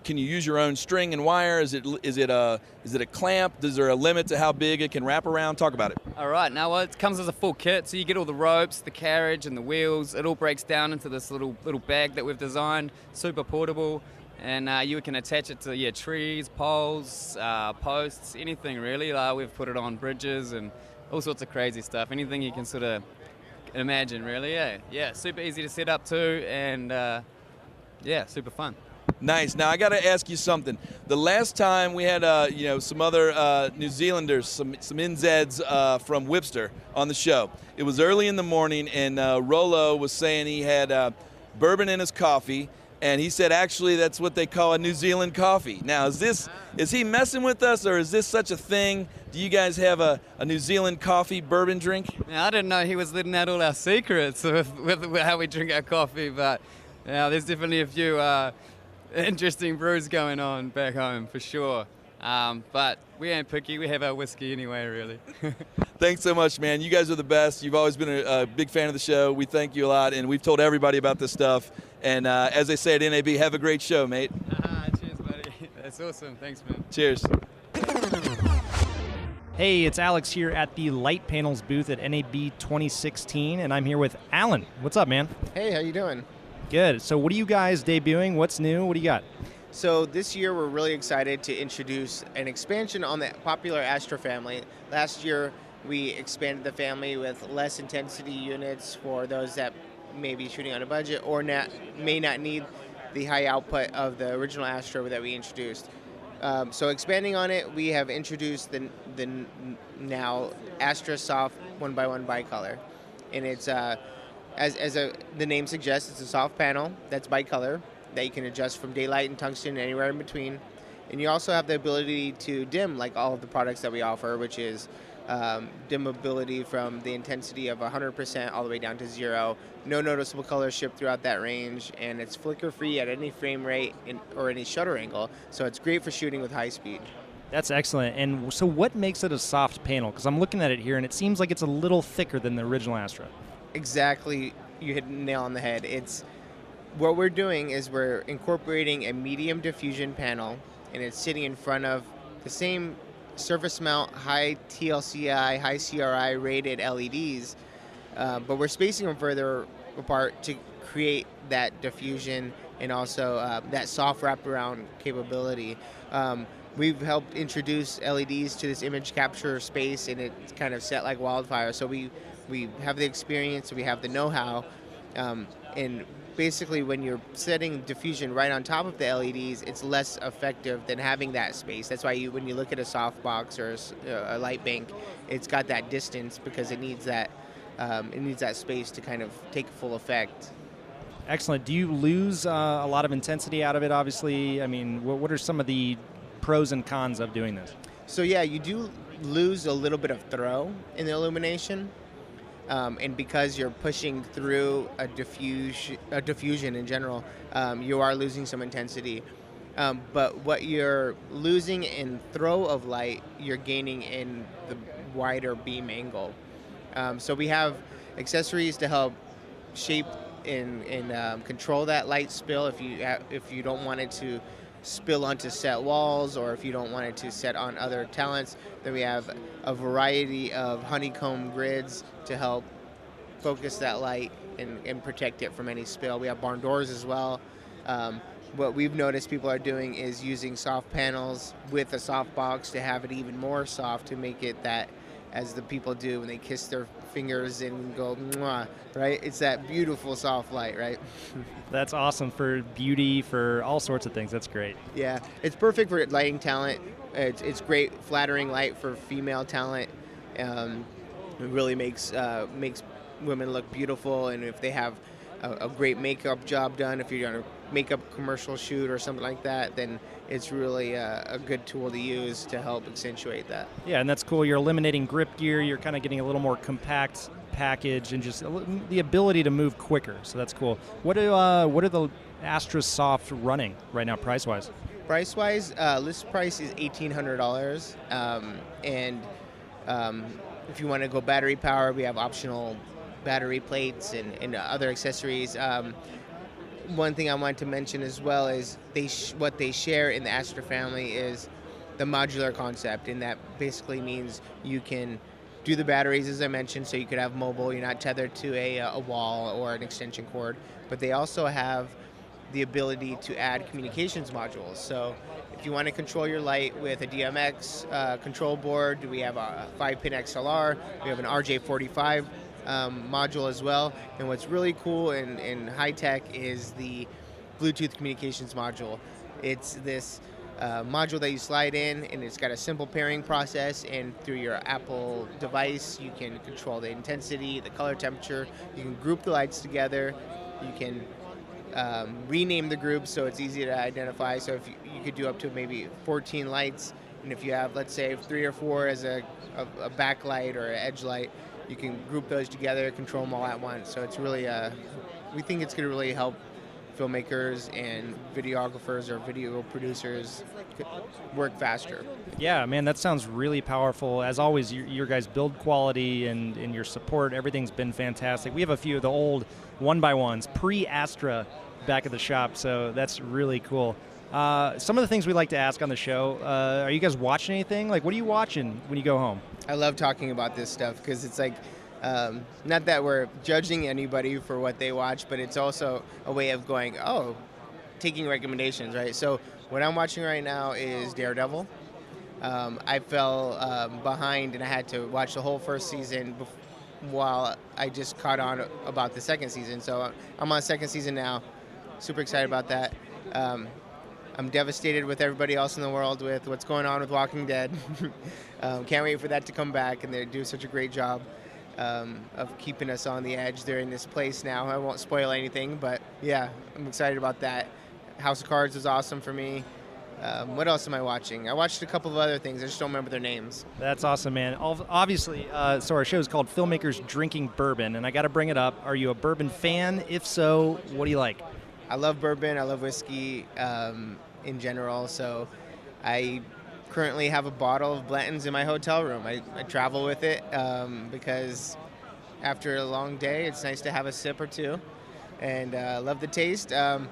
can you use your own string and wire? Is it a clamp? Is there a limit to how big it can wrap around? Talk about it. All right. Now, well, it comes as a full kit, so you get all the ropes, the carriage, and the wheels. It all breaks down into this little bag that we've designed, super portable, and you can attach it to trees, poles, posts, anything really. We've put it on bridges and all sorts of crazy stuff, anything you can sort of imagine, really. Yeah, super easy to set up too, and super fun. Nice. Now I got to ask you something. The last time we had some other New Zealanders, some NZs from Whipster on the show. It was early in the morning, and Rolo was saying he had bourbon in his coffee. And he said, actually, that's what they call a New Zealand coffee. Now, is he messing with us, or is this such a thing? Do you guys have a New Zealand coffee bourbon drink? Now, I didn't know he was letting out all our secrets with how we drink our coffee, but there's definitely a few interesting brews going on back home, for sure. But we ain't picky. We have our whiskey anyway, really. Thanks so much, man. You guys are the best. You've always been a big fan of the show. We thank you a lot, and we've told everybody about this stuff. And as they say at NAB, have a great show, mate. Cheers, buddy. That's awesome. Thanks, man. Cheers. Hey, it's Alex here at the Light Panels booth at NAB 2016, and I'm here with Alan. What's up, man? Hey, how you doing? Good. So what are you guys debuting? What's new? What do you got? So this year we're really excited to introduce an expansion on the popular Astra family. Last year we expanded the family with less intensity units for those that may be shooting on a budget or may not need the high output of the original Astra that we introduced. So expanding on it, we have introduced the now Astra Soft 1x1 bicolor, and it's the name suggests, it's a soft panel that's bicolor that you can adjust from daylight and tungsten anywhere in between, and you also have the ability to dim like all of the products that we offer, which is dimmability from the intensity of 100% all the way down to 0. No noticeable color shift throughout that range, and it's flicker-free at any frame rate or any shutter angle, so it's great for shooting with high speed. That's excellent. And so what makes it a soft panel? Because I'm looking at it here, and it seems like it's a little thicker than the original Astra. Exactly. You hit the nail on the head. What we're doing is we're incorporating a medium diffusion panel, and it's sitting in front of the same surface mount, high TLCI, high CRI rated LEDs, but we're spacing them further apart to create that diffusion and also that soft wraparound capability. We've helped introduce LEDs to this image capture space, and it's kind of set like wildfire. So we have the experience, we have the know-how, and basically when you're setting diffusion right on top of the LEDs, it's less effective than having that space. That's why when you look at a softbox or a light bank, it's got that distance because it needs that space to kind of take full effect. Excellent. Do you lose a lot of intensity out of it, obviously? I mean, what are some of the pros and cons of doing this? So yeah, you do lose a little bit of throw in the illumination. And because you're pushing through a diffusion in general, you are losing some intensity. But what you're losing in throw of light, you're gaining in the wider beam angle. So we have accessories to help shape and control that light spill if you don't want it to spill onto set walls, or if you don't want it to set on other talents. Then we have a variety of honeycomb grids to help focus that light and protect it from any spill. We have barn doors as well. What we've noticed people are doing is using soft panels with a soft box to have it even more soft, to make it that, as the people do when they kiss their fingers and go, mwah, right? It's that beautiful soft light, right? That's awesome for beauty, for all sorts of things. That's great. Yeah, it's perfect for lighting talent. It's great flattering light for female talent. It really makes women look beautiful, and if they have a great makeup job done, if you're on a makeup commercial shoot or something like that, then it's really a good tool to use to help accentuate that. Yeah, and that's cool. You're eliminating grip gear. You're kind of getting a little more compact package and just the ability to move quicker. So that's cool. What are the Astra Soft running right now, price-wise? Price-wise, list price is $1,800, and if you want to go battery power, we have optional battery plates and other accessories. One thing I wanted to mention as well is what they share in the Astra family is the modular concept, and that basically means you can do the batteries, as I mentioned, so you could have mobile. You're not tethered to a wall or an extension cord, but they also have the ability to add communications modules. So if you want to control your light with a DMX control board, we have a 5-pin XLR, we have an RJ45 module as well. And what's really cool and high-tech is the Bluetooth communications module. It's this module that you slide in, and it's got a simple pairing process, and through your Apple device you can control the intensity, the color temperature, you can group the lights together, you can rename the groups so it's easy to identify. So if you could do up to maybe 14 lights, and if you have, let's say, 3 or 4 as a backlight or an edge light, you can group those together, control them all at once. So it's really, we think it's going to really help filmmakers and videographers or video producers work faster. Yeah, man, that sounds really powerful. As always, your guys' build quality and your support, everything's been fantastic. We have a few of the old 1x1s, pre-Astra, back at the shop, so that's really cool. Some of the things we like to ask on the show, are you guys watching anything? Like, what are you watching when you go home? I love talking about this stuff because it's like, not that we're judging anybody for what they watch, but it's also a way of going, taking recommendations, right? So what I'm watching right now is Daredevil. I fell behind and I had to watch the whole first season while I just caught on about the second season. So I'm on second season now. Super excited about that. I'm devastated with everybody else in the world with what's going on with Walking Dead. Can't wait for that to come back, and they do such a great job of keeping us on the edge. They're in this place now. I won't spoil anything, but yeah, I'm excited about that. House of Cards was awesome for me. What else am I watching? I watched a couple of other things. I just don't remember their names. That's awesome, man. Obviously, so our show is called Filmmakers Drinking Bourbon, and I got to bring it up. Are you a bourbon fan? If so, what do you like? I love bourbon. I love whiskey in general. So I currently have a bottle of Blanton's in my hotel room. I travel with it because after a long day, it's nice to have a sip or two, and I love the taste. I'm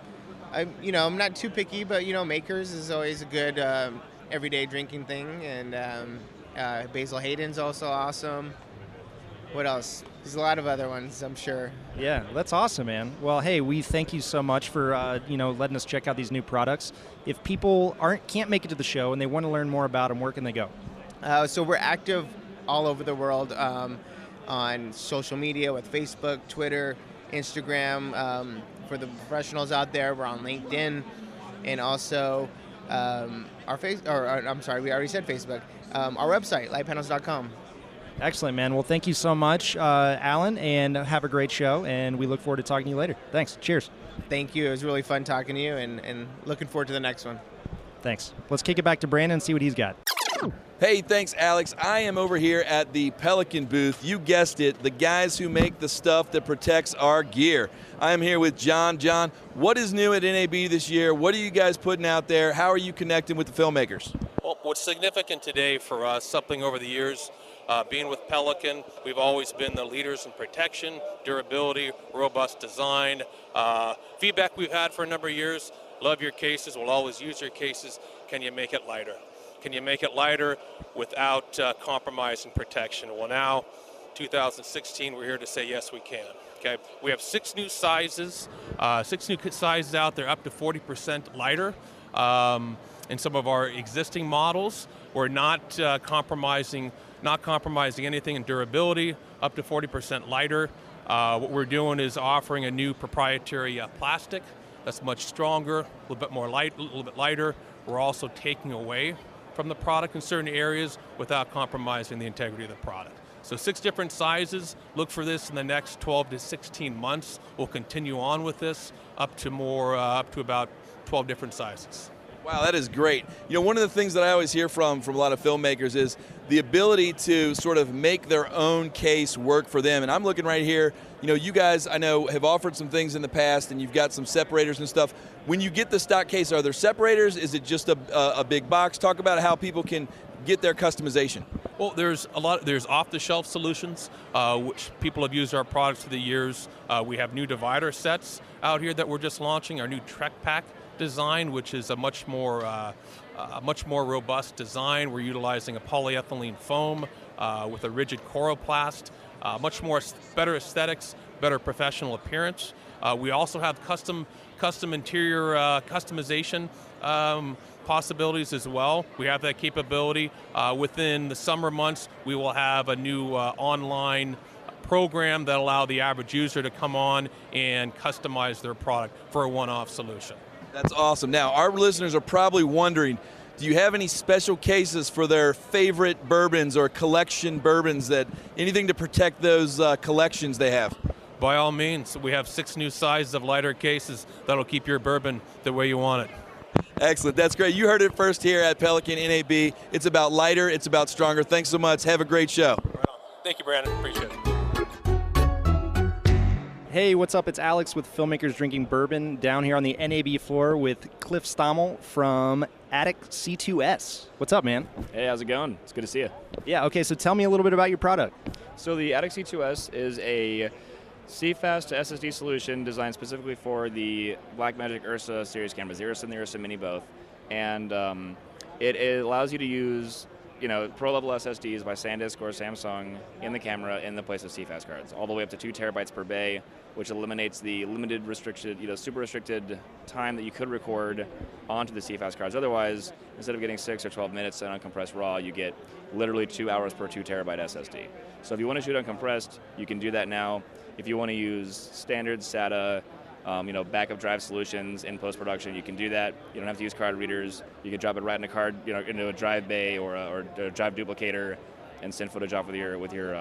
not too picky, but Makers is always a good everyday drinking thing, and Basil Hayden's also awesome. What else? There's a lot of other ones, I'm sure. Yeah, that's awesome, man. Well, hey, we thank you so much for letting us check out these new products. If people can't make it to the show and they want to learn more about them, where can they go? So we're active all over the world on social media with Facebook, Twitter, Instagram. For the professionals out there, we're on LinkedIn, and also we already said Facebook. Our website, lightpanels.com. Excellent, man. Well, thank you so much, Alan, and have a great show, and we look forward to talking to you later. Thanks. Cheers. Thank you. It was really fun talking to you, and looking forward to the next one. Thanks. Let's kick it back to Brandon and see what he's got. Hey, thanks, Alex. I am over here at the Pelican booth. You guessed it, the guys who make the stuff that protects our gear. I am here with John. John, what is new at NAB this year? What are you guys putting out there? How are you connecting with the filmmakers? Well, what's significant today for us, something over the years, being with Pelican, we've always been the leaders in protection, durability, robust design. Feedback we've had for a number of years, love your cases, we'll always use your cases. Can you make it lighter? Can you make it lighter without compromising protection? Well, now, 2016, we're here to say yes, we can. Okay, we have 6 new sizes out there, up to 40% lighter. In some of our existing models, we're not compromising anything in durability, up to 40% lighter. What we're doing is offering a new proprietary plastic that's much stronger, a little bit lighter. We're also taking away from the product in certain areas without compromising the integrity of the product. So 6 different sizes. Look for this in the next 12 to 16 months. We'll continue on with this up to about 12 different sizes. Wow, that is great. One of the things that I always hear from a lot of filmmakers is the ability to sort of make their own case work for them. And I'm looking right here, you guys, I know, have offered some things in the past, and you've got some separators and stuff. When you get the stock case, are there separators? Is it just a big box? Talk about how people can get their customization. Well, there's off-the-shelf solutions, which people have used our products through the years. We have new divider sets out here that we're just launching, our new Trek Pack design, which is a much more robust design. We're utilizing a polyethylene foam with a rigid coroplast, better aesthetics, better professional appearance. We also have custom interior customization possibilities as well. We have that capability. Within the summer months, we will have a new online program that allow the average user to come on and customize their product for a one-off solution. That's awesome. Now, our listeners are probably wondering, do you have any special cases for their favorite bourbons or collection bourbons, anything to protect those collections they have? By all means, we have 6 new sizes of lighter cases that'll keep your bourbon the way you want it. Excellent. That's great. You heard it first here at Pelican NAB. It's about lighter. It's about stronger. Thanks so much. Have a great show. Right on. Thank you, Brandon. Appreciate it. Hey, what's up? It's Alex with Filmmakers Drinking Bourbon down here on the NAB floor with Cliff Stommel from Attic C2S. What's up, man? Hey, how's it going? It's good to see you. Yeah, okay, so tell me a little bit about your product. So the Attic C2S is a CFast to SSD solution designed specifically for the Blackmagic Ursa series cameras, the Ursa and the Ursa Mini both. And it allows you to use pro-level SSDs by SanDisk or Samsung in the camera in the place of CFast cards, all the way up to 2 terabytes per bay, which eliminates the limited restricted, super restricted time that you could record onto the CFast cards. Otherwise, instead of getting 6 or 12 minutes on uncompressed RAW, you get literally 2 hours per 2 terabyte SSD. So if you want to shoot uncompressed, you can do that now. If you want to use standard SATA, backup drive solutions in post-production, you can do that. You don't have to use card readers. You can drop it right in a card, into a drive bay or a drive duplicator, and send footage off with your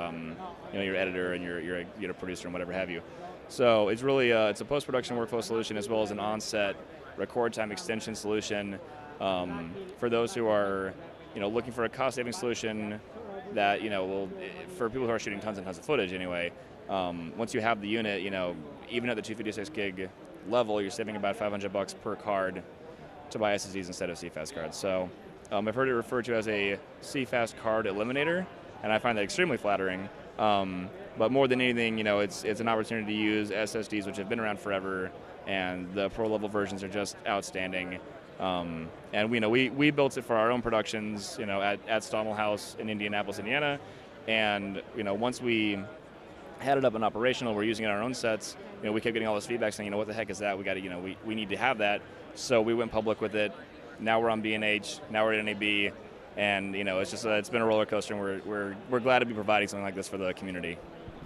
editor and your producer and whatever have you. So it's really it's a post-production workflow solution as well as an on-set record time extension solution. For those who are, looking for a cost-saving solution that, will, for people who are shooting tons and tons of footage anyway, once you have the unit, even at the 256 gig level, you're saving about $500 per card to buy SSDs instead of CFast cards. So I've heard it referred to as a CFast card eliminator, and I find that extremely flattering. But more than anything, it's an opportunity to use SSDs, which have been around forever, and the pro level versions are just outstanding. And we built it for our own productions, at Stommel House in Indianapolis, Indiana. And once we had it up and operational, we're using it on our own sets. We kept getting all this feedback saying, what the heck is that? We got to, we need to have that. So we went public with it. Now we're on B&H. Now we're at NAB. And it's just it's been a roller coaster, and we're glad to be providing something like this for the community.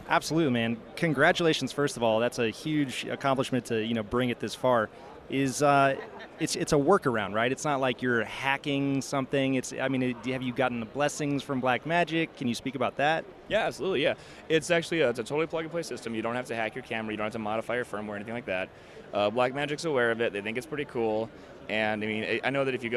Absolutely, man. Congratulations, first of all. That's a huge accomplishment to bring it this far. It's a workaround, right? It's not like you're hacking something. Have you gotten the blessings from Blackmagic? Can you speak about that? Yeah, absolutely. Yeah, it's actually it's a totally plug-and-play system. You don't have to hack your camera. You don't have to modify your firmware or anything like that. Blackmagic's aware of it. They think it's pretty cool. And I know that if you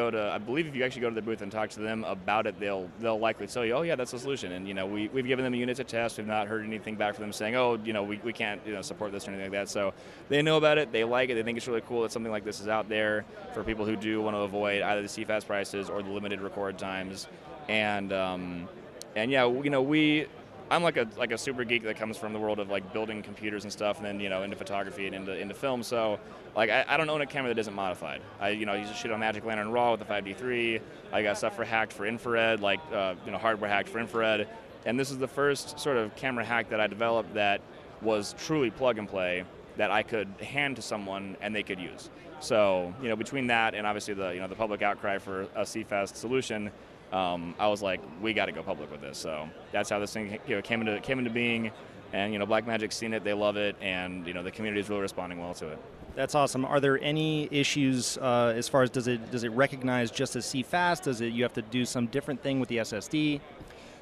actually go to the booth and talk to them about it, they'll likely tell you, oh yeah, that's the solution. And we've given them a unit to test. We've not heard anything back from them saying, oh, we can't support this or anything like that. So they know about it. They like it. They think it's really cool that something like this is out there for people who do want to avoid either the CFast prices or the limited record times. And yeah, I'm like a super geek that comes from the world of like building computers and stuff, and then into photography and into film. So like I don't own a camera that isn't modified. I used to shoot on Magic Lantern RAW with the 5D3. I got stuff hacked for infrared, like hardware hacked for infrared. And this is the first sort of camera hack that I developed that was truly plug and play, that I could hand to someone and they could use. So between that and obviously the public outcry for a CFast solution, I was like, we got to go public with this. So that's how this thing came into being. And Blackmagic's seen it, they love it, and the community is really responding well to it. That's awesome. Are there any issues as far as does it recognize just as CFast? Does it you have to do some different thing with the SSD?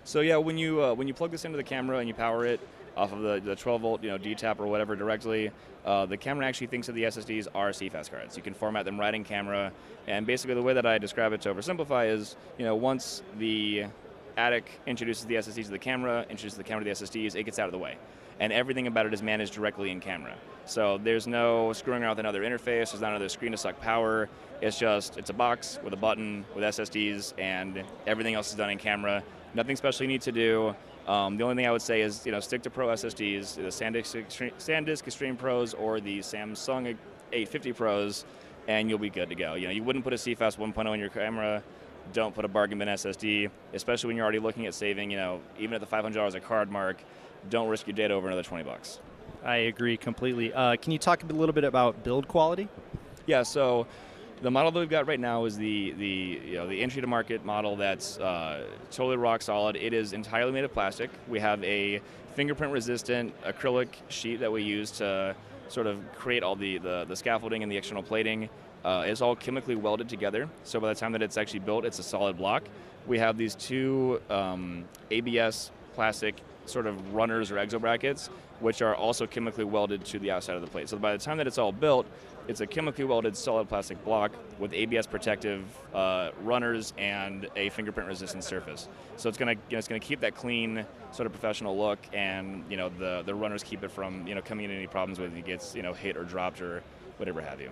So yeah, when you plug this into the camera and you power it off of the 12 volt DTAP or whatever directly, the camera actually thinks that the SSDs are CFast cards. You can format them right in camera, and basically the way that I describe it to oversimplify is once the ATIC introduces the SSDs to the camera, introduces the camera to the SSDs, it gets out of the way. And everything about it is managed directly in camera. So there's no screwing around with another interface, there's not another screen to suck power. It's a box with a button with SSDs, and everything else is done in camera. Nothing special you need to do. The only thing I would say is, stick to Pro SSDs, the SanDisk Extreme Pros or the Samsung 850 Pros, and you'll be good to go. You wouldn't put a CFast 1.0 in your camera. Don't put a bargain bin SSD, especially when you're already looking at saving, even at the $500 a card mark. Don't risk your data over another $20. I agree completely. Can you talk a little bit about build quality? Yeah, so the model that we've got right now is the entry to market model that's totally rock solid. It is entirely made of plastic. We have a fingerprint resistant acrylic sheet that we use to sort of create all the scaffolding and the external plating. It's all chemically welded together, so by the time that it's actually built, it's a solid block. We have these two ABS plastic sort of runners or exo brackets, which are also chemically welded to the outside of the plate. So by the time that it's all built, it's a chemically welded solid plastic block with ABS protective runners and a fingerprint resistant surface. So it's gonna keep that clean sort of professional look, and the runners keep it from coming into any problems with it gets hit or dropped or whatever have you.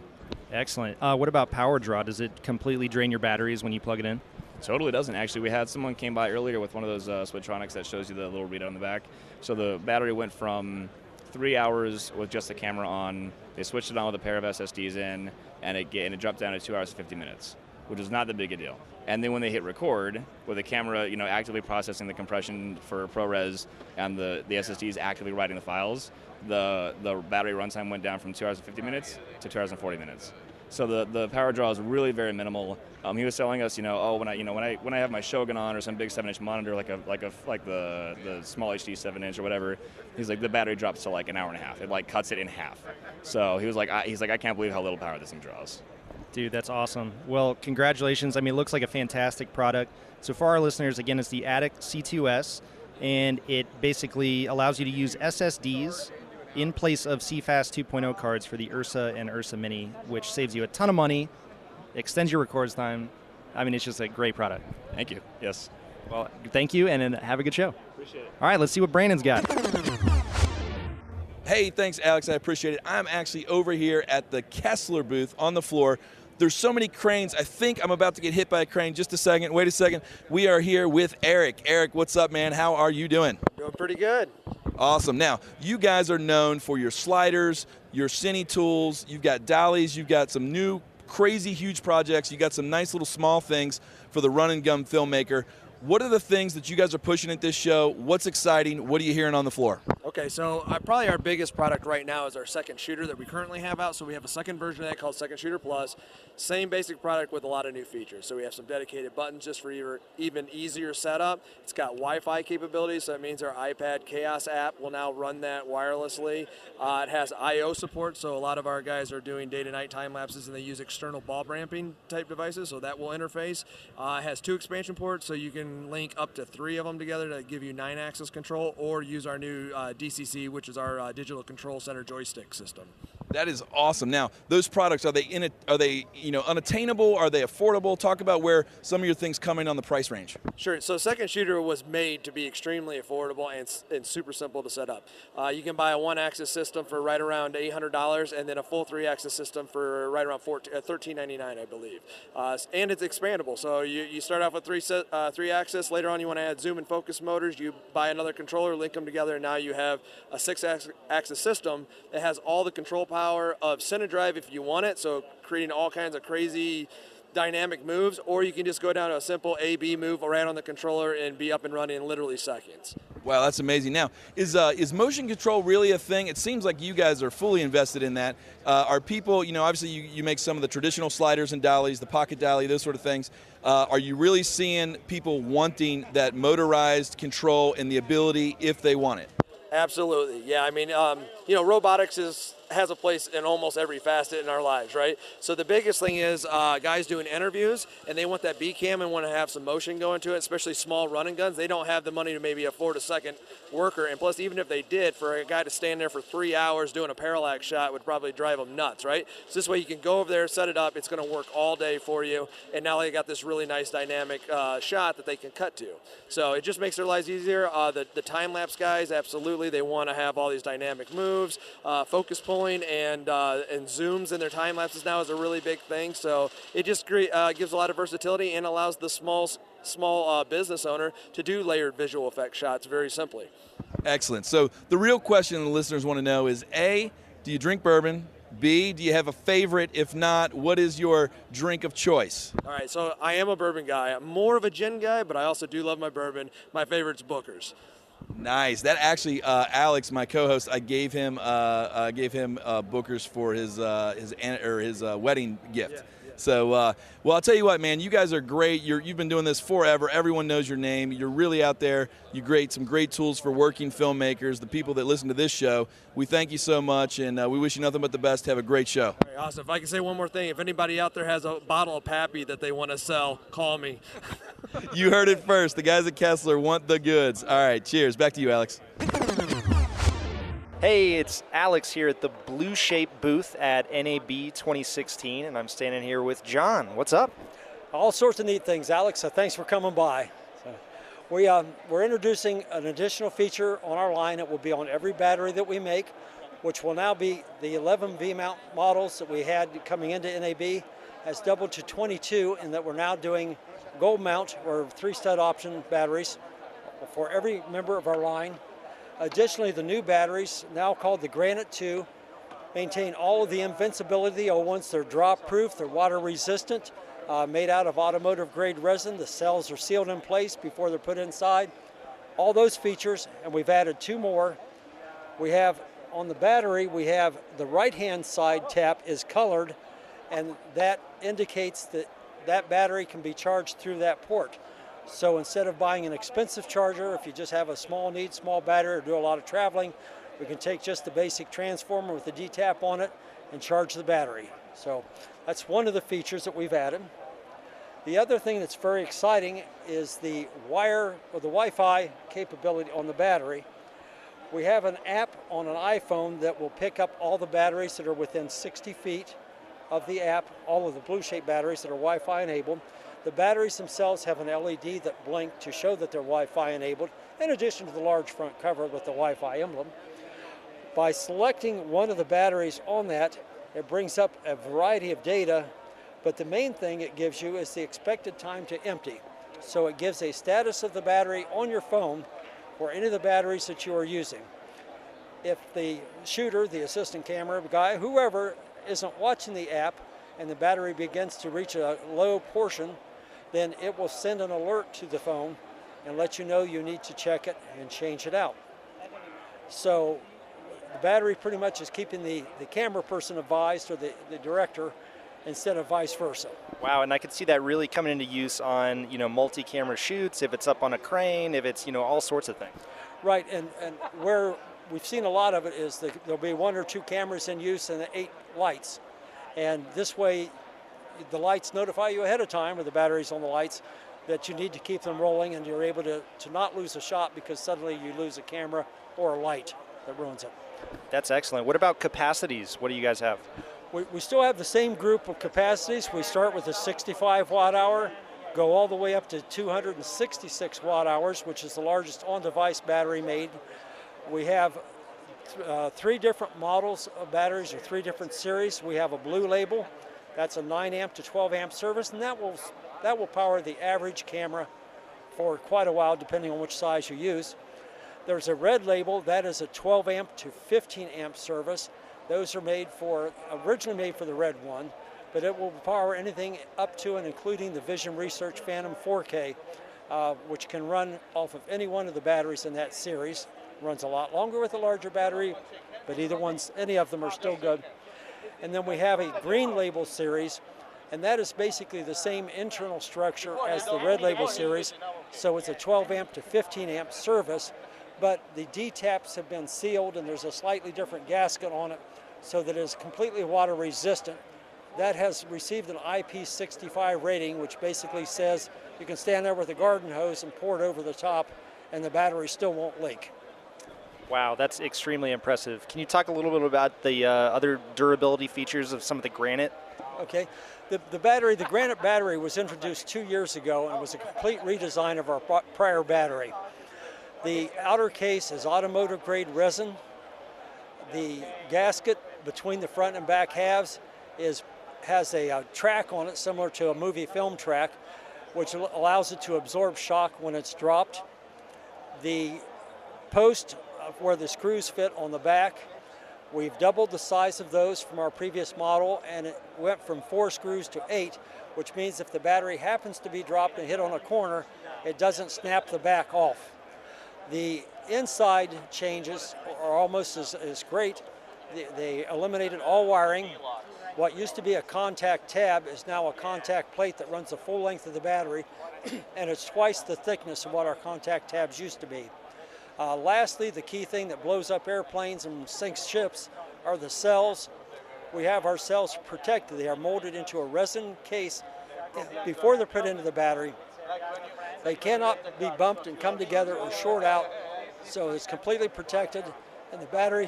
Excellent. What about power draw? Does it completely drain your batteries when you plug it in? Totally doesn't. Actually, we had someone came by earlier with one of those Switchtronics that shows you the little readout on the back. So the battery went from 3 hours with just the camera on. They switched it on with a pair of SSDs in, and it dropped down to 2 hours and 50 minutes, which is not that big a deal. And then when they hit record, with the camera actively processing the compression for ProRes and the SSDs actively writing the files, the battery runtime went down from 2 hours and 50 minutes to 2 hours and 40 minutes. So the power draw is really very minimal. He was telling us, when I have my Shogun on or some big 7-inch monitor like the small HD 7-inch or whatever, he's like the battery drops to like an hour and a half. It like cuts it in half. So he was like, I can't believe how little power this thing draws. Dude, that's awesome. Well, congratulations. I mean, it looks like a fantastic product. So for our listeners, again, it's the ATIC C2S, and it basically allows you to use SSDs in place of CFast 2.0 cards for the Ursa and Ursa Mini, which saves you a ton of money. extends your record time. I mean, it's just a great product. Thank you. Yes. Well, thank you, and then have a good show. Appreciate it. All right, let's see what Brandon's got. Hey, thanks, Alex. I appreciate it. I'm actually over here at the Kessler booth on the floor. There's so many cranes. I think I'm about to get hit by a crane. Just a second. Wait a second. We are here with Eric. Eric, what's up, man? How are you doing? Doing pretty good. Awesome. Now, you guys are known for your sliders, your cine tools. You've got dollies. You've got some new crazy huge projects. You got some nice little small things for the run and gun filmmaker. What are the things that you guys are pushing at this show? What's exciting? What are you hearing on the floor? Okay, so probably our biggest product right now is our second shooter that we currently have out. So we have a second version of that called Second Shooter Plus. Same basic product with a lot of new features. So we have some dedicated buttons just for even easier setup. It's got Wi-Fi capabilities, so that means our iPad Chaos app will now run that wirelessly. It has I/O support, so a lot of our guys are doing day to night time lapses and they use external bulb ramping type devices, so that will interface. It has 2 expansion ports, so you can link up to 3 of them together to give you 9-axis control, or use our new DCC, which is our digital control center joystick system. That is awesome. Now, those products, are they unattainable? Are they affordable? Talk about where some of your things come in on the price range. Sure. So Second Shooter was made to be extremely affordable and super simple to set up. You can buy a 1-axis system for right around $800, and then a full 3-axis system for right around $1399, I believe. And it's expandable. So you start off with 3-axis. Later on, you want to add zoom and focus motors. You buy another controller, link them together, and now you have a 6-axis system that has all the control power of Cinedrive if you want it, so creating all kinds of crazy dynamic moves, or you can just go down to a simple A/B move right on the controller and be up and running in literally seconds. Wow, that's amazing. Now, is motion control really a thing? It seems like you guys are fully invested in that. Are people, obviously you make some of the traditional sliders and dollies, the pocket dolly, those sort of things. Are you really seeing people wanting that motorized control and the ability if they want it? Absolutely, yeah. I mean, robotics has a place in almost every facet in our lives, right? So the biggest thing is guys doing interviews, and they want that B-cam and want to have some motion going to it, especially small running guns. They don't have the money to maybe afford a second worker, and plus, even if they did, for a guy to stand there for 3 hours doing a parallax shot would probably drive them nuts, right? So this way you can go over there, set it up, it's going to work all day for you, and now they got this really nice dynamic shot that they can cut to. So it just makes their lives easier. The time-lapse guys, absolutely, they want to have all these dynamic moves, focus pulling, and zooms in their time lapses now is a really big thing. So it just gives a lot of versatility and allows the small business owner to do layered visual effect shots very simply. Excellent. So the real question the listeners want to know is, A, do you drink bourbon? B, do you have a favorite? If not, what is your drink of choice? All right, so I am a bourbon guy. I'm more of a gin guy, but I also do love my bourbon. My favorite's Booker's. Nice. That actually, Alex, my co-host, I gave him Booker's for his wedding gift. Yeah. So, well, I'll tell you what, man, you guys are great. You've been doing this forever. Everyone knows your name. You're really out there. You create some great tools for working filmmakers, the people that listen to this show. We thank you so much, and we wish you nothing but the best. Have a great show. All right, awesome. If I can say one more thing, if anybody out there has a bottle of Pappy that they want to sell, call me. You heard it first. The guys at Kessler want the goods. All right, cheers. Back to you, Alex. Hey, it's Alex here at the Blue Shape booth at NAB 2016, and I'm standing here with John. What's up? All sorts of neat things, Alex, so thanks for coming by. So we're introducing an additional feature on our line that will be on every battery that we make, which will now be the 11 V-mount models that we had coming into NAB has doubled to 22, and that we're now doing gold mount or 3-stud option batteries for every member of our line. Additionally, the new batteries, now called the Granite 2, maintain all of the invincibility of the old ones. They're drop-proof, they're water-resistant, made out of automotive-grade resin. The cells are sealed in place before they're put inside. All those features, and we've added 2 more. We have, on the battery, we have the right-hand side tap is colored, and that indicates that that battery can be charged through that port. So instead of buying an expensive charger, if you just have a small battery or do a lot of traveling, we can take just the basic transformer with the D-tap on it and charge the battery. So that's one of the features that we've added. The other thing that's very exciting is the wire or the Wi-Fi capability on the battery. We have an app on an iPhone that will pick up all the batteries that are within 60 feet of the app, all of the blue shape batteries that are Wi-Fi enabled. The batteries themselves have an LED that blink to show that they're Wi-Fi enabled, in addition to the large front cover with the Wi-Fi emblem. By selecting one of the batteries on that, it brings up a variety of data, but the main thing it gives you is the expected time to empty. So it gives a status of the battery on your phone for any of the batteries that you are using. If the shooter, the assistant camera guy, whoever isn't watching the app and the battery begins to reach a low portion, then it will send an alert to the phone and let you know you need to check it and change it out. So the battery pretty much is keeping the camera person advised, or the director, instead of vice versa. Wow, and I could see that really coming into use on, multi-camera shoots, if it's up on a crane, if it's, all sorts of things. Right, and where we've seen a lot of it is there'll be 1 or 2 cameras in use and 8 lights. And this way, the lights notify you ahead of time, or the batteries on the lights, that you need to keep them rolling, and you're able to not lose a shot because suddenly you lose a camera or a light that ruins it. That's excellent. What about capacities? What do you guys have? We still have the same group of capacities. We start with a 65 watt hour, go all the way up to 266 watt hours, which is the largest on-device battery made. We have 3 different models of batteries, or 3 different series. We have a blue label. That's a 9 amp to 12 amp service, and that will power the average camera for quite a while, depending on which size you use. There's a red label. That is a 12 amp to 15 amp service. Those are originally made for the red one, but it will power anything up to and including the Vision Research Phantom 4K, which can run off of any one of the batteries in that series. Runs a lot longer with a larger battery, but any of them are still good. And then we have a green label series, and that is basically the same internal structure as the red label series. So it's a 12 amp to 15 amp service, but the D-taps have been sealed, and there's a slightly different gasket on it so that it is completely water resistant. That has received an IP65 rating, which basically says you can stand there with a garden hose and pour it over the top, and the battery still won't leak. Wow, that's extremely impressive. Can you talk a little bit about the other durability features of some of the granite? Okay, the granite battery was introduced 2 years ago, and was a complete redesign of our prior battery. The outer case is automotive grade resin. The gasket between the front and back halves has a track on it similar to a movie film track, which allows it to absorb shock when it's dropped. The post where the screws fit on the back, we've doubled the size of those from our previous model, and it went from 4 screws to 8, which means if the battery happens to be dropped and hit on a corner, it doesn't snap the back off. The inside changes are almost as great. They eliminated all wiring. What used to be a contact tab is now a contact plate that runs the full length of the battery, and it's twice the thickness of what our contact tabs used to be. Lastly, the key thing that blows up airplanes and sinks ships are the cells. We have our cells protected. They are molded into a resin case before they're put into the battery. They cannot be bumped and come together or short out, so it's completely protected, and the battery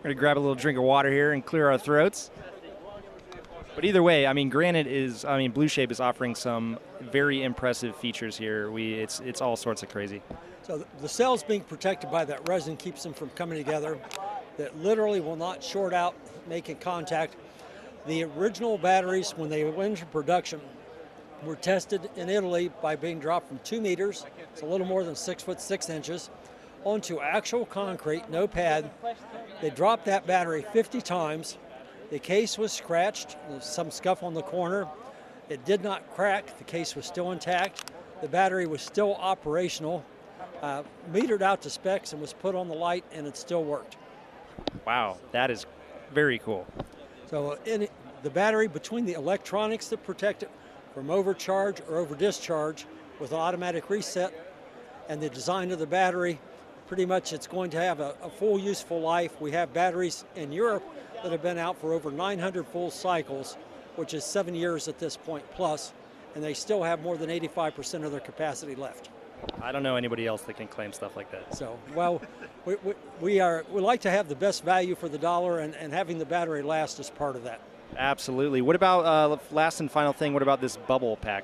We're going to grab a little drink of water here and clear our throats. But either way, Blue Shape is offering some very impressive features here. It's all sorts of crazy. So the cells being protected by that resin keeps them from coming together. That literally will not short out, making contact. The original batteries, when they went into production, were tested in Italy by being dropped from 2 meters, it's a little more than 6 foot 6 inches, onto actual concrete, no pad. They dropped that battery 50 times. The case was scratched, there's some scuff on the corner. It did not crack, the case was still intact. The battery was still operational, metered out to specs, and was put on the light, and it still worked. Wow, that is very cool. So the battery, between the electronics that protect it from overcharge or over discharge with an automatic reset, and the design of the battery, pretty much it's going to have a full useful life. We have batteries in Europe that have been out for over 900 full cycles, which is 7 years at this point plus, and they still have more than 85% of their capacity left. I don't know anybody else that can claim stuff like that. So, well, we like to have the best value for the dollar, and having the battery last is part of that. Absolutely. What about, last and final thing, what about this bubble pack?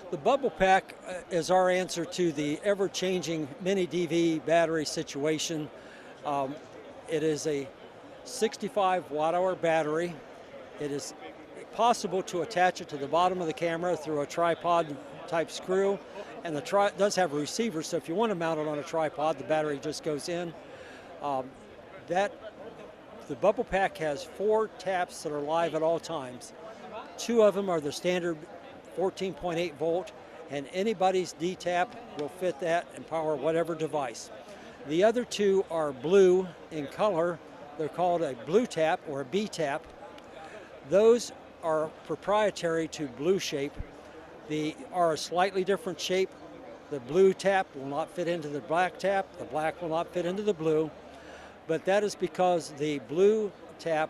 The bubble pack is our answer to the ever-changing mini DV battery situation. It is a 65 watt-hour battery. It is possible to attach it to the bottom of the camera through a tripod type screw, and the does have a receiver, so if you want to mount it on a tripod, the battery just goes in. The bubble pack has 4 taps that are live at all times. 2 of them are the standard 14.8 volt, and anybody's D-tap will fit that and power whatever device. The other 2 are blue in color. They're called a blue tap or a B-tap. Those are proprietary to Blue Shape. They are a slightly different shape. The blue tap will not fit into the black tap. The black will not fit into the blue. But that is because the blue tap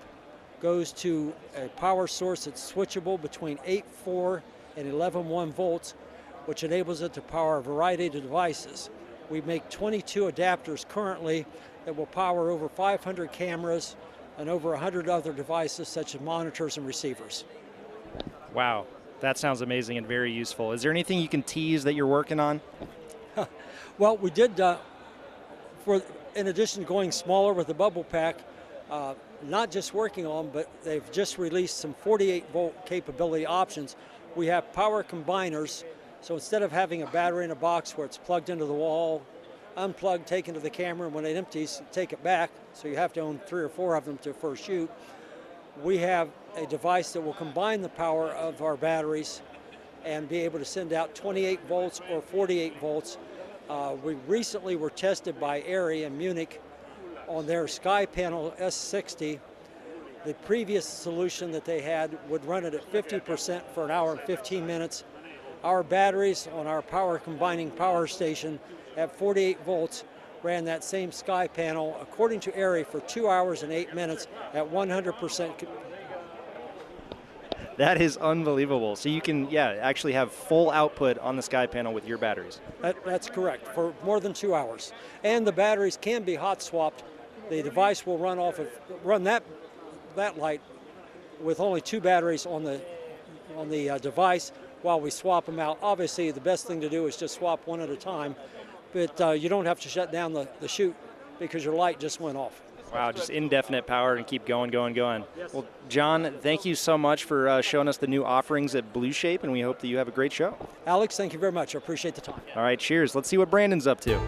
goes to a power source that's switchable between 8.4 and 11.1 volts, which enables it to power a variety of devices. We make 22 adapters currently that will power over 500 cameras and over 100 other devices such as monitors and receivers. Wow, that sounds amazing and very useful. Is there anything you can tease that you're working on? Well, we did, in addition to going smaller with the bubble pack, not just working on, but they've just released some 48 volt capability options. We have power combiners, so instead of having a battery in a box where it's plugged into the wall, unplugged, taken to the camera, and when it empties, take it back, so you have to own 3 or 4 of them to first shoot. We have a device that will combine the power of our batteries and be able to send out 28 volts or 48 volts. We recently were tested by Arri in Munich on their Sky Panel S60. The previous solution that they had would run it at 50% for an hour and 15 minutes. Our batteries on our power combining power station at 48 volts ran that same Sky Panel, according to Arri, for 2 hours and 8 minutes at 100%. That is unbelievable. So you can, actually have full output on the Sky Panel with your batteries. That's correct, for more than 2 hours. And the batteries can be hot swapped. The device will run that light with only 2 batteries on the device while we swap them out. Obviously, the best thing to do is just swap one at a time, but you don't have to shut down the shoot because your light just went off. Wow, just indefinite power and keep going. Yes. Well, John, thank you so much for showing us the new offerings at Blue Shape, and we hope that you have a great show. Alex, thank you very much. I appreciate the time. All right, cheers. Let's see what Brandon's up to.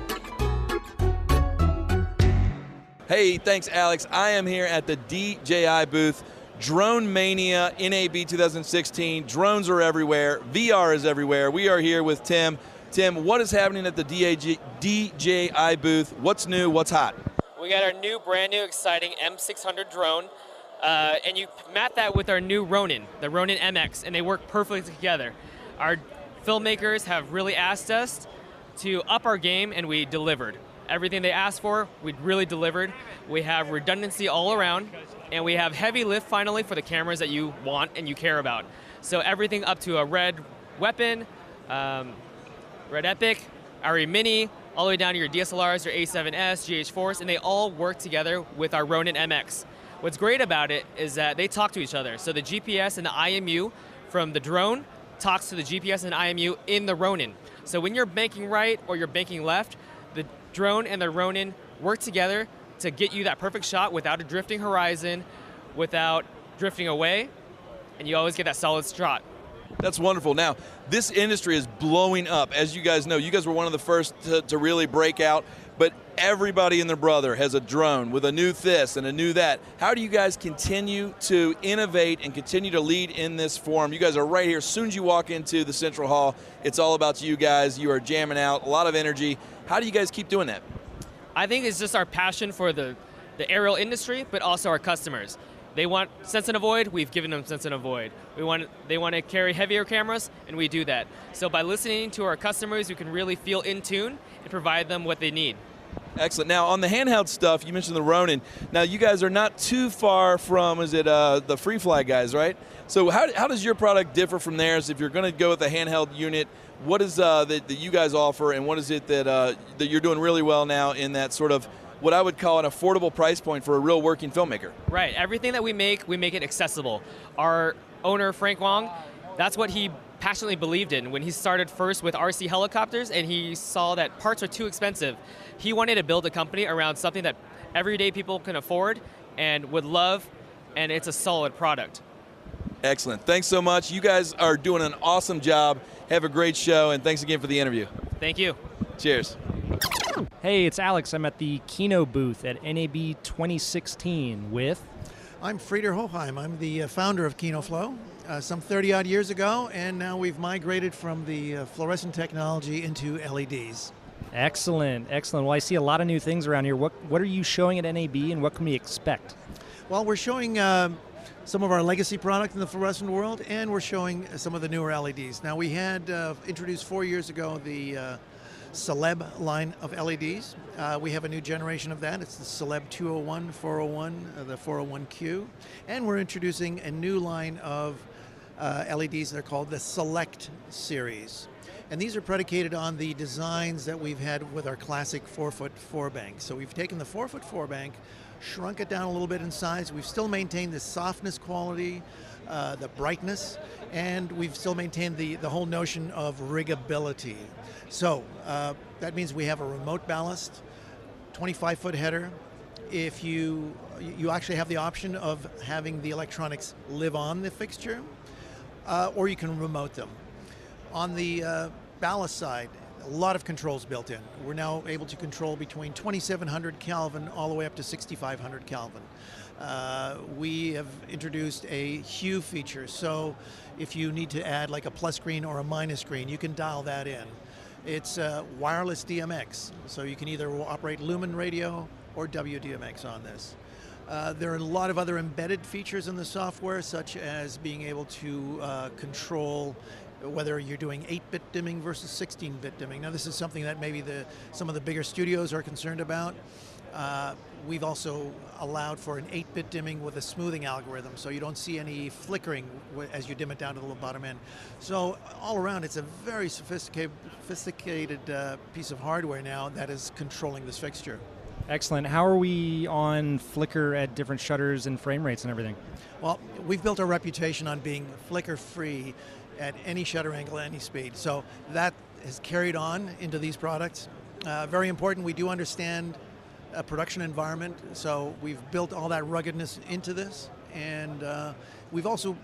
Hey, thanks, Alex. I am here at the DJI booth. Drone Mania NAB 2016. Drones are everywhere. VR is everywhere. We are here with Tim. Tim, what is happening at the DJI booth? What's new? What's hot? We got our new, brand new, exciting M600 drone, and you map that with our new Ronin, the Ronin MX, and they work perfectly together. Our filmmakers have really asked us to up our game, and we delivered. Everything they asked for, we really delivered. We have redundancy all around, and we have heavy lift finally for the cameras that you want and you care about. So everything up to a Red Weapon, Red Epic, Arri Mini, all the way down to your DSLRs, your A7S, GH4s, and they all work together with our Ronin MX. What's great about it is that they talk to each other. So the GPS and the IMU from the drone talks to the GPS and IMU in the Ronin. So when you're banking right or you're banking left, the drone and the Ronin work together to get you that perfect shot without a drifting horizon, without drifting away, and you always get that solid shot. That's wonderful. Now, this industry is blowing up. As you guys know, you guys were one of the first to really break out, but everybody and their brother has a drone with a new this and a new that. How do you guys continue to innovate and continue to lead in this forum? You guys are right here. As soon as you walk into the Central Hall, it's all about you guys. You are jamming out, a lot of energy. How do you guys keep doing that? I think it's just our passion for the aerial industry, but also our customers. They want sense and avoid, we've given them sense and avoid. They want to carry heavier cameras, and we do that. So by listening to our customers, we can really feel in tune and provide them what they need. Excellent. Now, on the handheld stuff, you mentioned the Ronin. Now, you guys are not too far from, is it the Free Fly guys, right? So how does your product differ from theirs? If you're going to go with a handheld unit, what is that you guys offer, and what is it that you're doing really well now in that sort of what I would call an affordable price point for a real working filmmaker? Right. Everything that we make it accessible. Our owner, Frank Wong, that's what he passionately believed in when he started first with RC helicopters, and he saw that parts are too expensive. He wanted to build a company around something that everyday people can afford and would love, and it's a solid product. Excellent. Thanks so much. You guys are doing an awesome job. Have a great show, and thanks again for the interview. Thank you. Cheers. Hey, it's Alex. I'm at the Kino booth at NAB 2016 with... I'm Frieder Hochheim. I'm the founder of KinoFlow some 30-odd years ago, and now we've migrated from the fluorescent technology into LEDs. Excellent, excellent. Well, I see a lot of new things around here. What are you showing at NAB, and what can we expect? Well, we're showing some of our legacy product in the fluorescent world, and we're showing some of the newer LEDs. Now, we had introduced 4 years ago the Celeb line of LEDs. We have a new generation of that. It's the Celeb 201, 401, the 401Q. And we're introducing a new line of LEDs that are called the Select series. And these are predicated on the designs that we've had with our classic 4-foot 4-bank. So we've taken the 4-foot 4-bank, shrunk it down a little bit in size. We've still maintained the softness quality, the brightness, and we've still maintained the whole notion of riggability. So that means we have a remote ballast, 25-foot header. If you actually have the option of having the electronics live on the fixture, or you can remote them. On the ballast side, a lot of controls built in. We're now able to control between 2700 Kelvin all the way up to 6500 Kelvin. We have introduced a hue feature, so if you need to add like a plus green or a minus green, you can dial that in. It's wireless DMX, so you can either operate Lumen radio or WDMX on this. There are a lot of other embedded features in the software, such as being able to control whether you're doing 8-bit dimming versus 16-bit dimming. Now, this is something that maybe some of the bigger studios are concerned about. We've also allowed for an 8-bit dimming with a smoothing algorithm, so you don't see any flickering as you dim it down to the bottom end. So all around, it's a very sophisticated piece of hardware now that is controlling this fixture. Excellent. How are we on flicker at different shutters and frame rates and everything? Well, we've built a reputation on being flicker-free at any shutter angle, any speed. So that has carried on into these products. Very important, we do understand a production environment, so we've built all that ruggedness into this, and we've also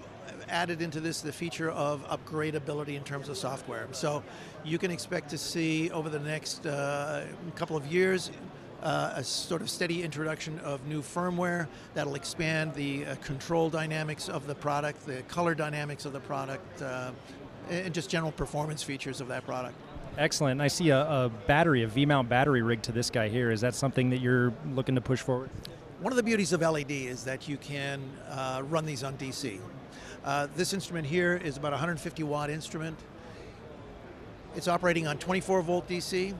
added into this the feature of upgradability in terms of software. So you can expect to see over the next couple of years a sort of steady introduction of new firmware that'll expand the control dynamics of the product, the color dynamics of the product, and just general performance features of that product. Excellent. I see a battery, a V-mount battery rigged to this guy here. Is that something that you're looking to push forward? One of the beauties of LED is that you can run these on DC. This instrument here is about a 150 watt instrument. It's operating on 24 volt DC.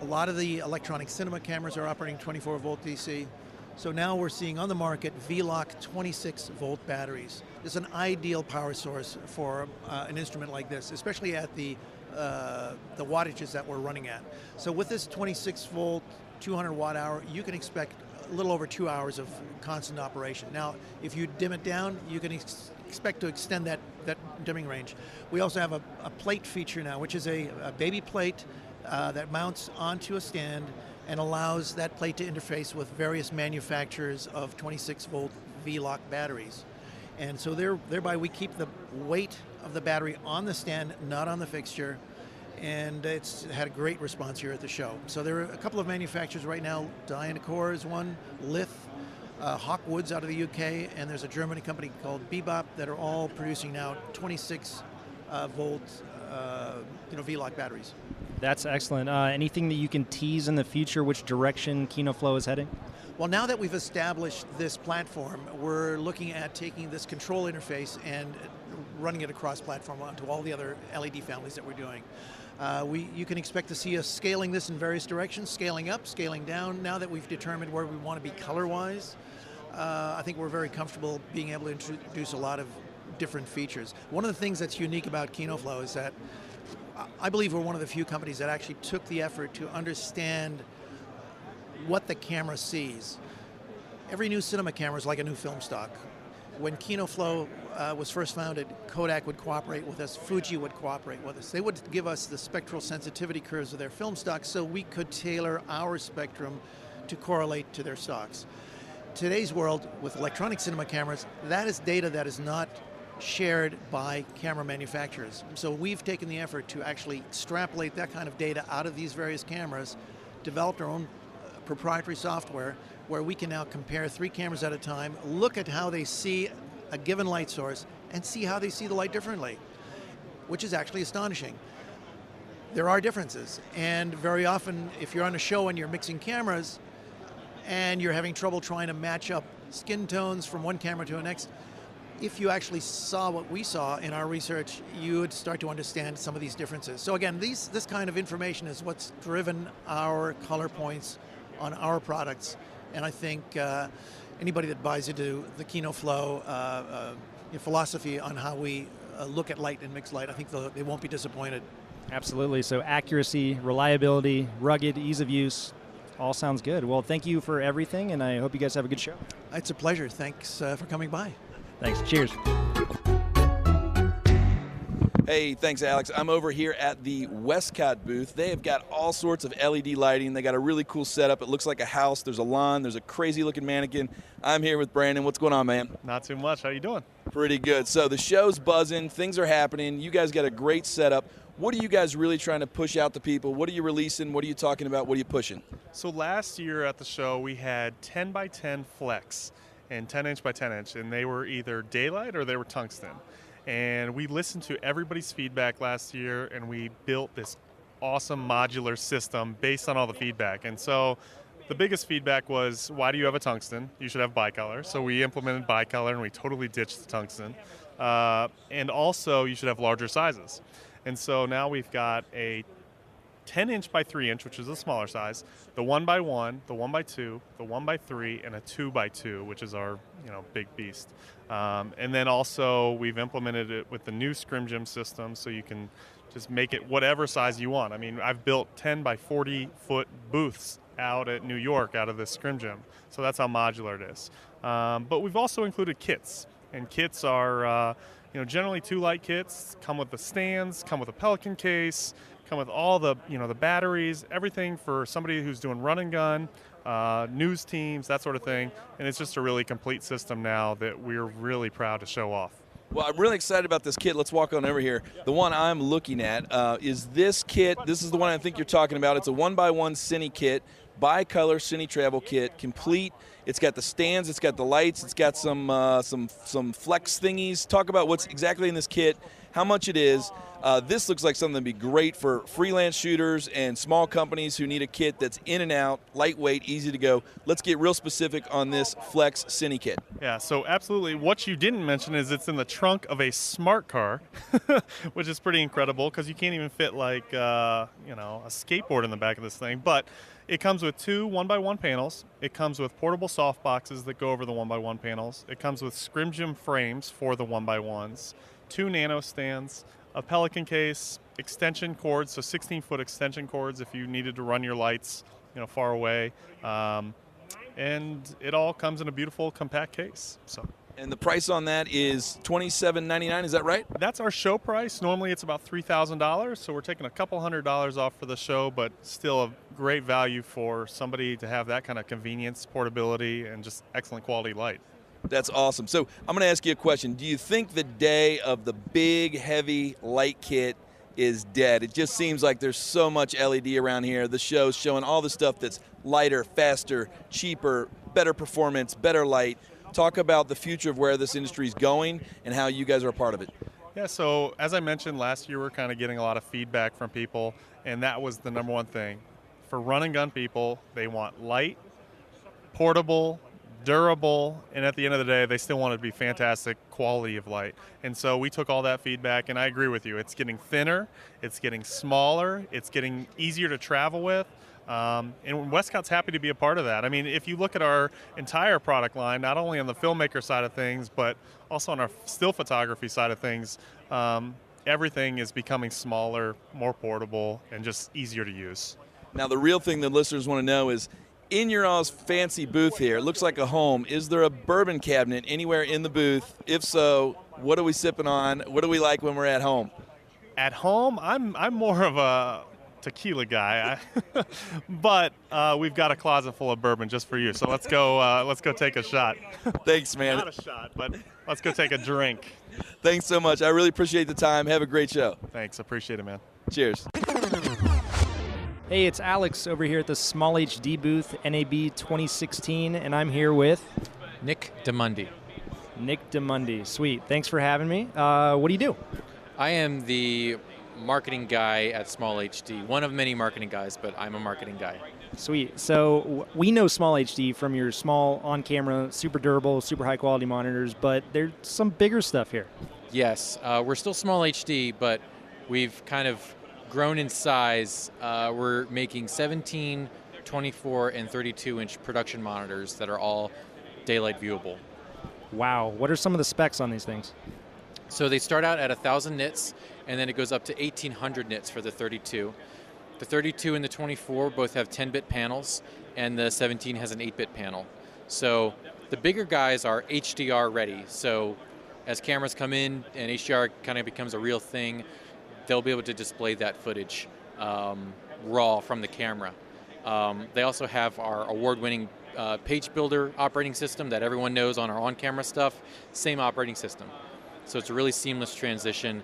A lot of the electronic cinema cameras are operating 24 volt DC. So now we're seeing on the market V-Lock 26 volt batteries. It's an ideal power source for an instrument like this, especially at the wattages that we're running at. So with this 26 volt, 200 watt hour, you can expect a little over 2 hours of constant operation. Now, if you dim it down, you can expect to extend that dimming range. We also have a plate feature now, which is a baby plate that mounts onto a stand and allows that plate to interface with various manufacturers of 26 volt V-Lock batteries. And so thereby we keep the weight of the battery on the stand, not on the fixture, and it's had a great response here at the show. So there are a couple of manufacturers right now. Dynacore is one, Lith, Hawkwoods out of the UK, and there's a German company called Bebop that are all producing now 26 volt V-Lock batteries. That's excellent. Anything that you can tease in the future, which direction KinoFlow is heading? Well, now that we've established this platform, we're looking at taking this control interface and running it across platform onto all the other LED families that we're doing. You can expect to see us scaling this in various directions, scaling up, scaling down. Now that we've determined where we want to be color-wise, I think we're very comfortable being able to introduce a lot of different features. One of the things that's unique about KinoFlow is that I believe we're one of the few companies that actually took the effort to understand what the camera sees. Every new cinema camera is like a new film stock. When KinoFlow was first founded, Kodak would cooperate with us, Fuji would cooperate with us. They would give us the spectral sensitivity curves of their film stocks so we could tailor our spectrum to correlate to their stocks. Today's world, with electronic cinema cameras, that is data that is not shared by camera manufacturers. So we've taken the effort to actually extrapolate that kind of data out of these various cameras, developed our own proprietary software where we can now compare 3 cameras at a time, look at how they see a given light source, and see how they see the light differently, which is actually astonishing. There are differences, and very often if you're on a show and you're mixing cameras and you're having trouble trying to match up skin tones from one camera to the next, if you actually saw what we saw in our research, you would start to understand some of these differences. So again, this kind of information is what's driven our color points on our products. And I think anybody that buys into the KinoFlow philosophy on how we look at light and mix light, I think they won't be disappointed. Absolutely. So accuracy, reliability, rugged, ease of use, all sounds good. Well, thank you for everything, and I hope you guys have a good show. It's a pleasure. Thanks for coming by. Thanks. Cheers. Hey, thanks, Alex. I'm over here at the Westcott booth. They have got all sorts of LED lighting. They got a really cool setup. It looks like a house. There's a lawn. There's a crazy-looking mannequin. I'm here with Brandon. What's going on, man? Not too much. How you doing? Pretty good. So the show's buzzing. Things are happening. You guys got a great setup. What are you guys really trying to push out to people? What are you releasing? What are you talking about? What are you pushing? So last year at the show, we had 10 by 10 flex and 10 inch by 10 inch, and they were either daylight or they were tungsten. And we listened to everybody's feedback last year, and we built this awesome modular system based on all the feedback. And so the biggest feedback was, why do you have a tungsten? You should have bicolor. So we implemented bicolor, and we totally ditched the tungsten. And also, you should have larger sizes. And so now we've got a 10 inch by 3 inch, which is a smaller size, the 1 by 1, the 1 by 2, the 1 by 3, and a 2 by 2, which is our big beast. And then also we've implemented it with the new Scrim Gym system, so you can just make it whatever size you want. I mean, I've built 10 by 40 foot booths out at New York out of this Scrim Gym, so that's how modular it is. But we've also included kits, and kits are generally 2 light kits, come with the stands, come with a Pelican case, come with all the the batteries, everything for somebody who's doing run and gun, news teams, that sort of thing. And it's just a really complete system now that we're really proud to show off. Well, I'm really excited about this kit. Let's walk on over here. The one I'm looking at is this kit. This is the one I think you're talking about. It's a 1x1 Cine kit, bicolor Cine travel kit, complete. It's got the stands, it's got the lights, it's got some flex thingies. Talk about what's exactly in this kit, how much it is. This looks like something that'd be great for freelance shooters and small companies who need a kit that's in and out, lightweight, easy to go. Let's get real specific on this Flex Cine kit. Yeah, so absolutely. What you didn't mention is it's in the trunk of a smart car, which is pretty incredible because you can't even fit like a skateboard in the back of this thing. But it comes with 2 1x1 panels. It comes with portable soft boxes that go over the 1x1 panels. It comes with Scrim Gym frames for the 1x1s, 2 nano stands, a Pelican case, extension cords, so 16-foot extension cords if you needed to run your lights, far away, and it all comes in a beautiful compact case. And the price on that is $27.99, is that right? That's our show price. Normally it's about $3,000, so we're taking a couple $100 off for the show, but still a great value for somebody to have that kind of convenience, portability, and just excellent quality light. That's awesome. So I'm going to ask you a question. Do you think the day of the big, heavy light kit is dead? It just seems like there's so much LED around here. The show's showing all the stuff that's lighter, faster, cheaper, better performance, better light. Talk about the future of where this industry is going and how you guys are a part of it. Yeah, so as I mentioned, last year we're kind of getting a lot of feedback from people, and that was the number one thing. For run and gun people, they want light, portable, durable, and at the end of the day, they still want it to be fantastic quality of light. And so we took all that feedback, and I agree with you. It's getting thinner, it's getting smaller, it's getting easier to travel with. And Westcott's happy to be a part of that. I mean, if you look at our entire product line, not only on the filmmaker side of things, but also on our still photography side of things, everything is becoming smaller, more portable, and just easier to use. Now, the real thing that listeners want to know is, in your all's fancy booth here, it looks like a home. Is there a bourbon cabinet anywhere in the booth? If so, what are we sipping on? What do we like when we're at home? At home, I'm more of a tequila guy, but we've got a closet full of bourbon just for you. So let's go take a shot. Thanks, man. Not a shot, but let's go take a drink. Thanks so much. I really appreciate the time. Have a great show. Thanks. Appreciate it, man. Cheers. Hey, it's Alex over here at the Small HD booth, NAB 2016, and I'm here with Nick DeMundi. Nick DeMundi. Sweet. Thanks for having me. What do you do? I am the marketing guy at Small HD. One of many marketing guys, but I'm a marketing guy. Sweet. So we know Small HD from your small on-camera, super durable, super high-quality monitors, but there's some bigger stuff here. Yes, we're still Small HD, but we've kind of grown in size. We're making 17, 24, and 32-inch production monitors that are all daylight viewable. Wow. What are some of the specs on these things? So they start out at 1,000 nits, and then it goes up to 1,800 nits for the 32. The 32 and the 24 both have 10-bit panels, and the 17 has an 8-bit panel. So the bigger guys are HDR ready. So as cameras come in and HDR kind of becomes a real thing, they'll be able to display that footage raw from the camera. They also have our award-winning page builder operating system that everyone knows on our on-camera stuff. Same operating system. So it's a really seamless transition.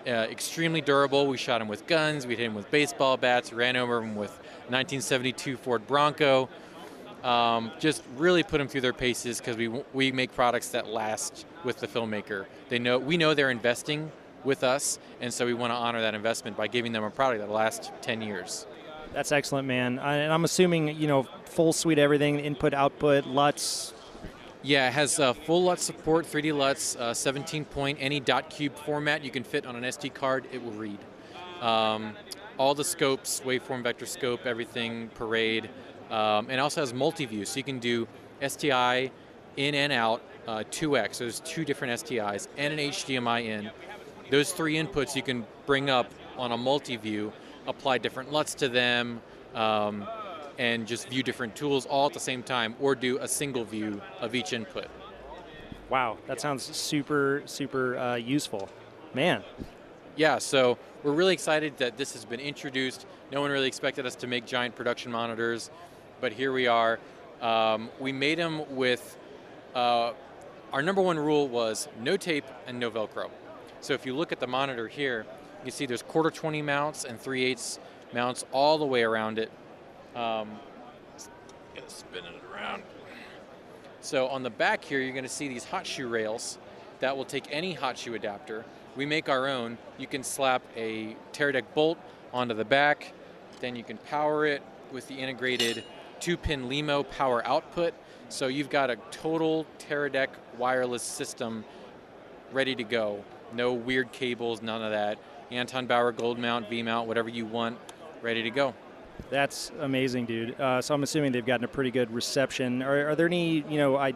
Extremely durable. We shot them with guns, we hit them with baseball bats, ran over them with 1972 Ford Bronco. Just really put them through their paces because we make products that last with the filmmaker. We know they're investing with us, and so we want to honor that investment by giving them a product that lasts 10 years. That's excellent, man. And I'm assuming, full suite everything, input, output, LUTs. Yeah, it has full LUT support, 3D LUTs, 17-point, any dot cube format you can fit on an SD card, it will read. All the scopes, waveform, vector scope, everything, parade, and also has multi-view, so you can do STI in and out, 2x, so there's two different STIs, and an HDMI in. Those three inputs you can bring up on a multi-view, apply different LUTs to them, and just view different tools all at the same time, or do a single view of each input. Wow, that sounds super, super useful. Man. Yeah, so we're really excited that this has been introduced. No one really expected us to make giant production monitors, but here we are. We made them with, our number one rule was no tape and no Velcro. So if you look at the monitor here, you can see there's 1/4-20 mounts and 3/8 mounts all the way around it. Spinning it around. So on the back here, you're going to see these hot shoe rails that will take any hot shoe adapter. We make our own. You can slap a Teradek bolt onto the back, then you can power it with the integrated 2-pin LEMO power output. So you've got a total Teradek wireless system ready to go. No weird cables, none of that. Anton Bauer gold mount, V mount, whatever you want, ready to go. That's amazing, dude. So I'm assuming they've gotten a pretty good reception. Are there any, are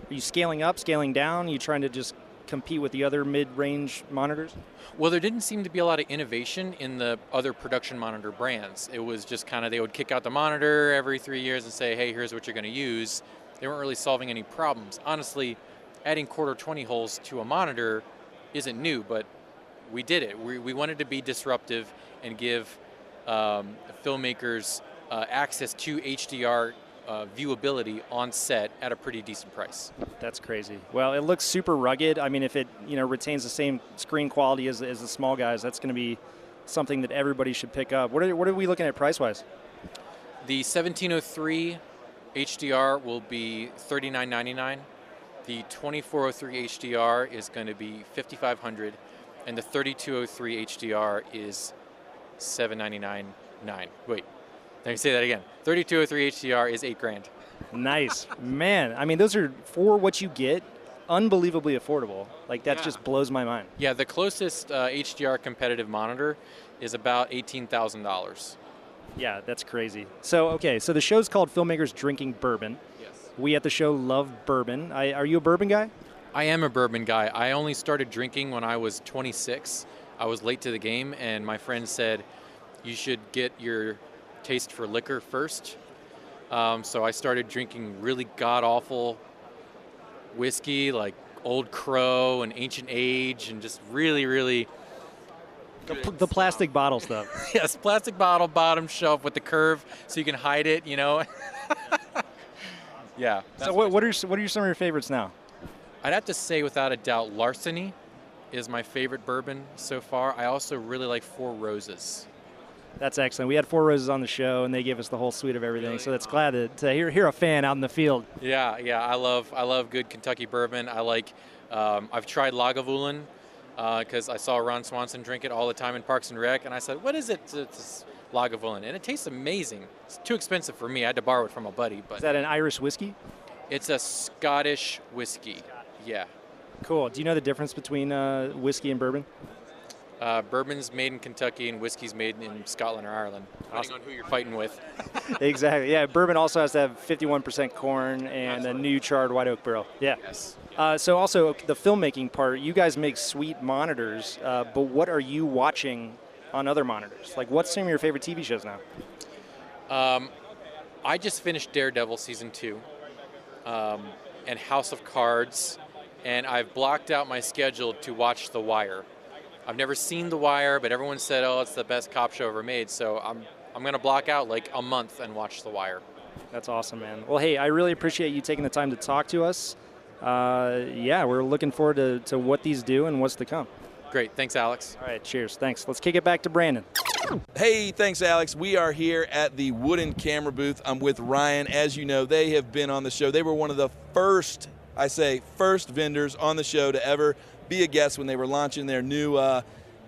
you scaling up, scaling down? Are you trying to just compete with the other mid-range monitors? Well, there didn't seem to be a lot of innovation in the other production monitor brands. It was just kind of, they would kick out the monitor every 3 years and say, hey, here's what you're going to use. They weren't really solving any problems. Honestly, adding 1/4-20 holes to a monitor isn't new, but we did it. We wanted to be disruptive and give filmmakers access to HDR viewability on set at a pretty decent price. That's crazy. Well, it looks super rugged. I mean, if it retains the same screen quality as the small guys, that's going to be something that everybody should pick up. What are we looking at price-wise? The 1703 HDR will be $39.99. The 2403 HDR is going to be $5,500, and the 3203 HDR is $799.9. Wait, let me say that again. 3203 HDR is $8,000. Nice. Man, I mean, those are, for what you get, unbelievably affordable. Like, that just blows my mind. Yeah, the closest HDR competitive monitor is about $18,000. Yeah, that's crazy. So, okay, so the show's called Filmmakers Drinking Bourbon. Yes. We at the show love bourbon. Are you a bourbon guy? I am a bourbon guy. I only started drinking when I was 26. I was late to the game, and my friend said, you should get your taste for liquor first. So I started drinking really god-awful whiskey, like Old Crow and Ancient Age, and just really, really... The plastic bottle stuff. Yes, plastic bottle, bottom shelf with the curve so you can hide it, you know? Yeah. So what are some of your favorites now? I'd have to say, without a doubt, Larceny is my favorite bourbon so far. I also really like Four Roses. That's excellent. We had Four Roses on the show, and they gave us the whole suite of everything. Really? So that's glad to hear a fan out in the field. Yeah. I love good Kentucky bourbon. I like. I've tried Lagavulin because I saw Ron Swanson drink it all the time in Parks and Rec, and I said, "What is it?" It's Lagavulin, and it tastes amazing. It's too expensive for me. I had to borrow it from a buddy. But is that an Irish whiskey? It's a Scottish whiskey. Yeah. Cool. Do you know the difference between whiskey and bourbon? Bourbon's made in Kentucky and whiskey's made in Scotland or Ireland, depending on who you're fighting with. Exactly. Yeah, bourbon also has to have 51% corn and a new charred white oak barrel. Yeah. Yes. So also the filmmaking part, you guys make sweet monitors, but what are you watching on other monitors? Like, what's some of your favorite TV shows now? I just finished Daredevil Season 2 and House of Cards, and I've blocked out my schedule to watch The Wire. I've never seen The Wire, but everyone said, oh, it's the best cop show ever made, so I'm going to block out like a month and watch The Wire. That's awesome, man. Well, hey, I really appreciate you taking the time to talk to us. Yeah, we're looking forward to what these do and what's to come. Great. Thanks, Alex. All right, cheers. Thanks. Let's kick it back to Brandon. Hey, thanks, Alex. We are here at the Wooden Camera booth. I'm with Ryan. As you know, they have been on the show. They were one of the first vendors on the show to ever be a guest when they were launching their new,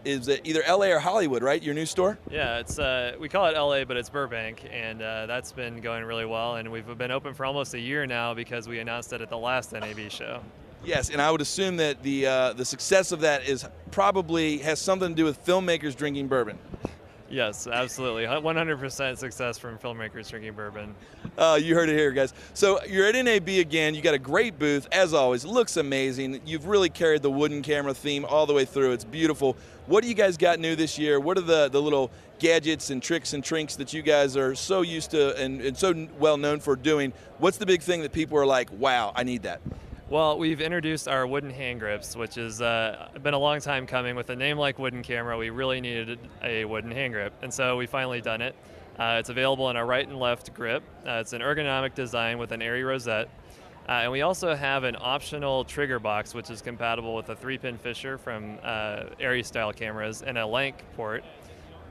is it either LA or Hollywood, right? Your new store? Yeah, it's we call it LA, but it's Burbank, and that's been going really well. And we've been open for almost a year now because we announced it at the last NAB show. Yes, and I would assume that the success of that probably has something to do with filmmakers drinking bourbon. Yes, absolutely. 100% success from Filmmakers Drinking Bourbon. You heard it here, guys. So you're at NAB again. You got a great booth, as always. It looks amazing. You've really carried the Wooden Camera theme all the way through. It's beautiful. What do you guys got new this year? What are the little gadgets and tricks and trinks that you guys are so used to and so well known for doing? What's the big thing that people are like, wow, I need that? Well, we've introduced our wooden hand grips, which has been a long time coming. With a name like Wooden Camera, we really needed a wooden hand grip, and so we finally done it. It's available in a right and left grip. It's an ergonomic design with an Arri rosette. And we also have an optional trigger box, which is compatible with a 3-pin Fisher from Arri style cameras and a Lank port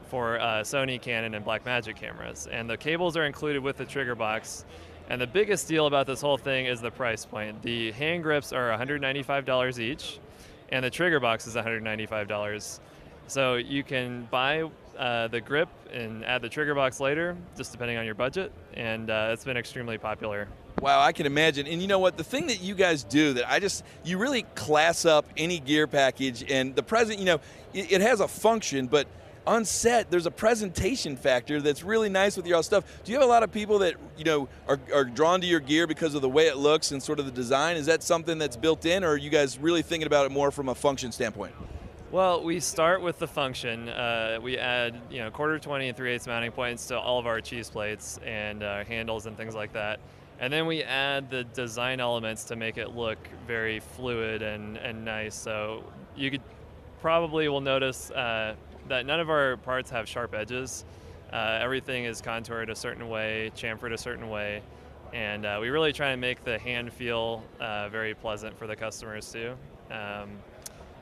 for Sony, Canon, and Blackmagic cameras. And the cables are included with the trigger box. And the biggest deal about this whole thing is the price point. The hand grips are $195 each, and the trigger box is $195. So you can buy the grip and add the trigger box later, just depending on your budget, and it's been extremely popular. Wow, I can imagine. And you know what? The thing that you guys do that you really class up any gear package, and the present, it has a function, but on set, there's a presentation factor that's really nice with your stuff. Do you have a lot of people that are drawn to your gear because of the way it looks and sort of the design? Is that something that's built in, or are you guys really thinking about it more from a function standpoint? Well, we start with the function. We add 1/4, 20, and 3/8 mounting points to all of our cheese plates and handles and things like that. And then we add the design elements to make it look very fluid and nice. So you will notice that none of our parts have sharp edges. Everything is contoured a certain way, chamfered a certain way, and we really try to make the hand feel very pleasant for the customers too.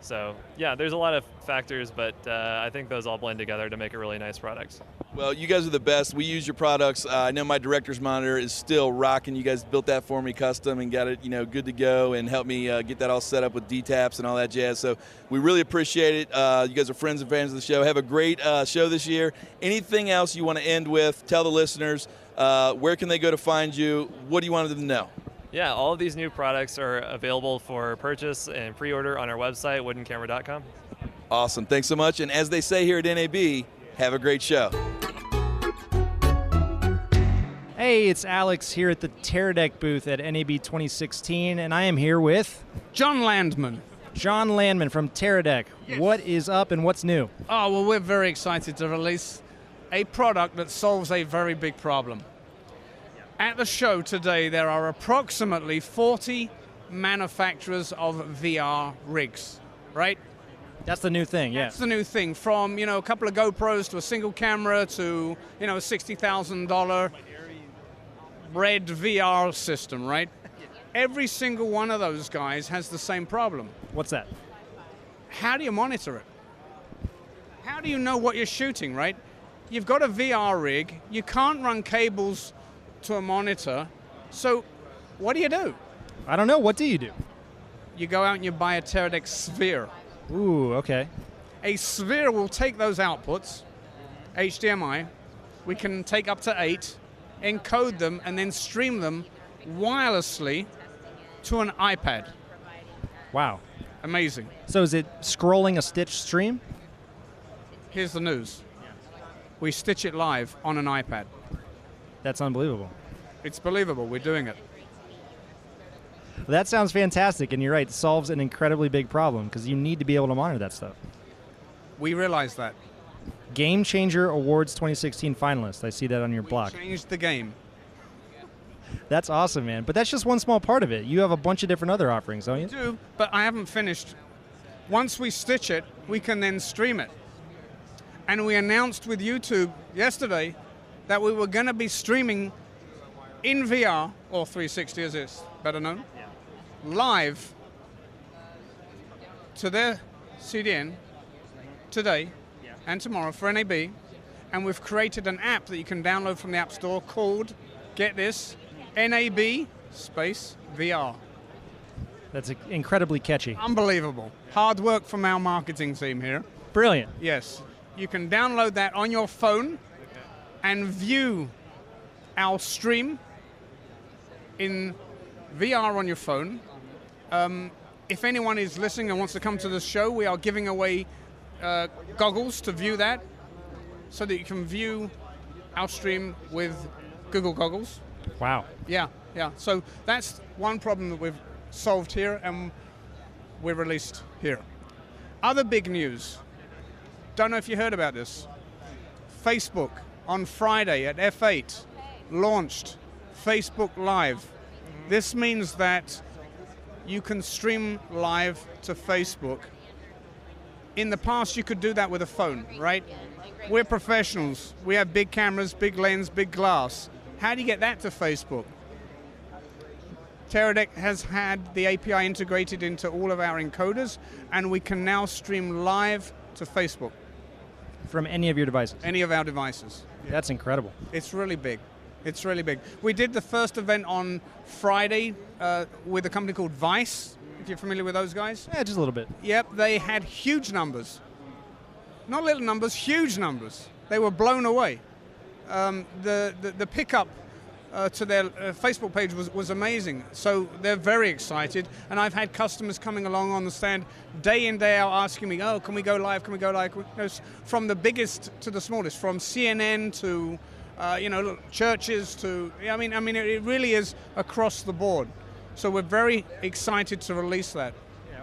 So yeah, there's a lot of factors, but I think those all blend together to make a really nice product. Well, you guys are the best. We use your products. I know my director's monitor is still rocking. You guys built that for me custom and got it, good to go, and helped me get that all set up with D-taps and all that jazz. So we really appreciate it. You guys are friends and fans of the show. Have a great show this year. Anything else you want to end with? Tell the listeners Where can they go to find you? What do you want them to know? Yeah, all of these new products are available for purchase and pre-order on our website, woodencamera.com. Awesome. Thanks so much. And as they say here at NAB, have a great show. Hey, it's Alex here at the Teradek booth at NAB 2016, and I am here with John Landman. John Landman from Teradek. Yes. What is up and what's new? Oh, well, we're very excited to release a product that solves a very big problem. At the show today, there are approximately 40 manufacturers of VR rigs, right? That's the new thing, yeah. That's the new thing, from, a couple of GoPros to a single camera to, a $60,000 Red VR system, right? Every single one of those guys has the same problem. What's that? How do you monitor it? How do you know what you're shooting, right? You've got a VR rig, you can't run cables to a monitor, so what do you do? I don't know, what do you do? You go out and you buy a Teradek Sphere. Ooh, okay. A Sphere will take those outputs, HDMI, we can take up to 8, encode them, and then stream them wirelessly to an iPad. Wow. Amazing. So is it scrolling a stitch stream? Here's the news. We stitch it live on an iPad. That's unbelievable. It's believable. We're doing it. That sounds fantastic, and you're right, it solves an incredibly big problem because you need to be able to monitor that stuff. We realize that. Game Changer Awards 2016 finalist. I see that on your block. Changed the game. That's awesome, man. But that's just one small part of it. You have a bunch of different other offerings, don't you? We do, but I haven't finished. Once we stitch it, we can then stream it. And we announced with YouTube yesterday that we were going to be streaming in VR, or 360 as it's better known, live to their CDN today and tomorrow for NAB. And we've created an app that you can download from the App Store called, get this, NAB space VR. That's incredibly catchy. Unbelievable. Hard work from our marketing team here. Brilliant. Yes. You can download that on your phone and view our stream in VR on your phone. If anyone is listening and wants to come to the show, we are giving away goggles to view that, so that you can view our stream with Google goggles. Wow. Yeah. So that's one problem that we've solved here, and we're released here. Other big news. Don't know if you heard about this. Facebook on Friday at F8 launched Facebook Live. This means that you can stream live to Facebook. In the past, you could do that with a phone, right? We're professionals. We have big cameras, big lens, big glass. How do you get that to Facebook? Teradek has had the API integrated into all of our encoders, and we can now stream live to Facebook. From any of your devices? Any of our devices. That's incredible. It's really big. It's really big. We did the first event on Friday with a company called Vice, if you're familiar with those guys. Yeah, just a little bit. Yep, they had huge numbers. Not little numbers, huge numbers. They were blown away. The pickup to their Facebook page was amazing. So they're very excited. And I've had customers coming along on the stand day in, day out asking me, oh, can we go live? Can we go live? From the biggest to the smallest, from CNN to churches to, I mean, it really is across the board. So we're very excited to release that.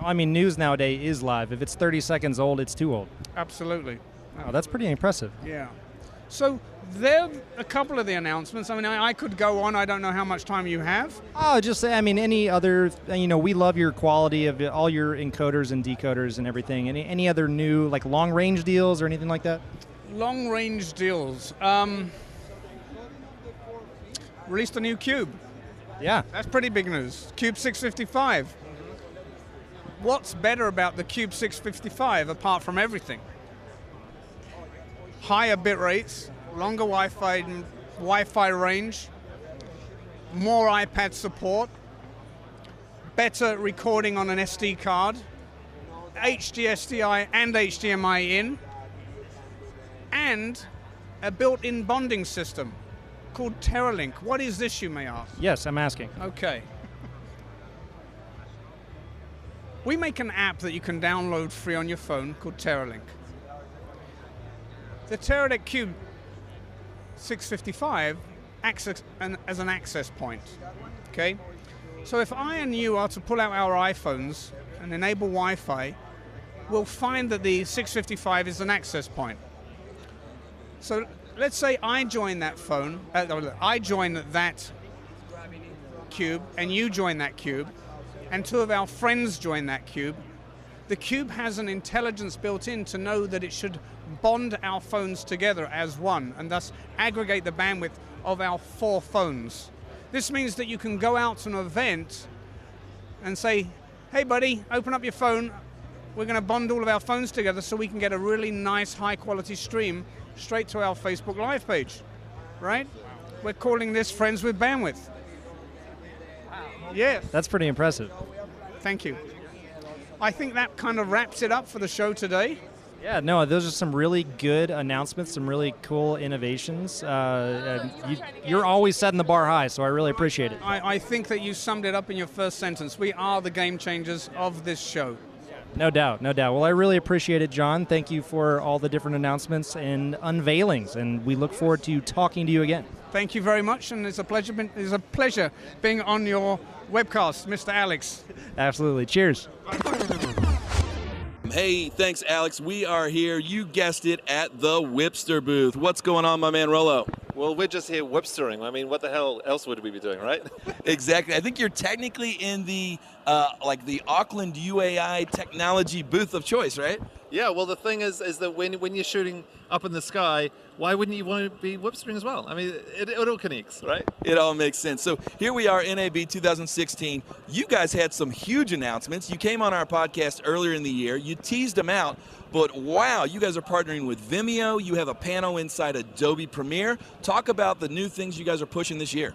I mean, news nowadays is live. If it's 30 seconds old, it's too old. Absolutely. Wow, that's pretty impressive. Yeah. So there are a couple of the announcements. I mean, I could go on. I don't know how much time you have. Oh, just, I mean, any other, we love your quality of all your encoders and decoders and everything. Any other new, like, long-range deals or anything like that? Long-range deals. Released a new Cube. Yeah. That's pretty big news. Cube 655. What's better about the Cube 655 apart from everything? Higher bit rates, longer Wi-Fi range, more iPad support, better recording on an SD card, HDSDI and HDMI in, and a built-in bonding system. called TerraLink. What is this, you may ask? Yes, I'm asking. Okay. We make an app that you can download free on your phone called TerraLink. The TerraLink Cube 655 acts as an access point. Okay? So if I and you are to pull out our iPhones and enable Wi-Fi, we'll find that the 655 is an access point. So let's say I join that phone, I join that cube, and you join that cube, and two of our friends join that cube. The cube has an intelligence built in to know that it should bond our phones together as one, and thus aggregate the bandwidth of our 4 phones. This means that you can go out to an event and say, hey buddy, open up your phone, we're going to bond all of our phones together so we can get a really nice high quality stream straight to our Facebook Live page, right? We're calling this Friends with Bandwidth. Yes. That's pretty impressive. Thank you. I think that kind of wraps it up for the show today. Yeah, no, those are some really good announcements, some really cool innovations. You're always setting the bar high, so I really appreciate it. I think that you summed it up in your first sentence. We are the game changers of this show. No doubt, no doubt. Well, I really appreciate it, John. Thank you for all the different announcements and unveilings, and we look forward to talking to you again. Thank you very much, and it's a pleasure being on your webcast, Mr. Alex. Absolutely. Cheers. Hey, thanks, Alex. We are here, you guessed it, at the Whipster booth. What's going on, my man Rollo? Well, we're just here whipstering. I mean, what the hell else would we be doing, right? Exactly. I think you're technically in the the Auckland UAI technology booth of choice, right? Yeah, well, the thing is that when you're shooting up in the sky, why wouldn't you want to be whipstering as well? I mean, it all connects, right? It all makes sense. So here we are, NAB 2016. You guys had some huge announcements. You came on our podcast earlier in the year. You teased them out. But wow, you guys are partnering with Vimeo. You have a panel inside Adobe Premiere. Talk about the new things you guys are pushing this year.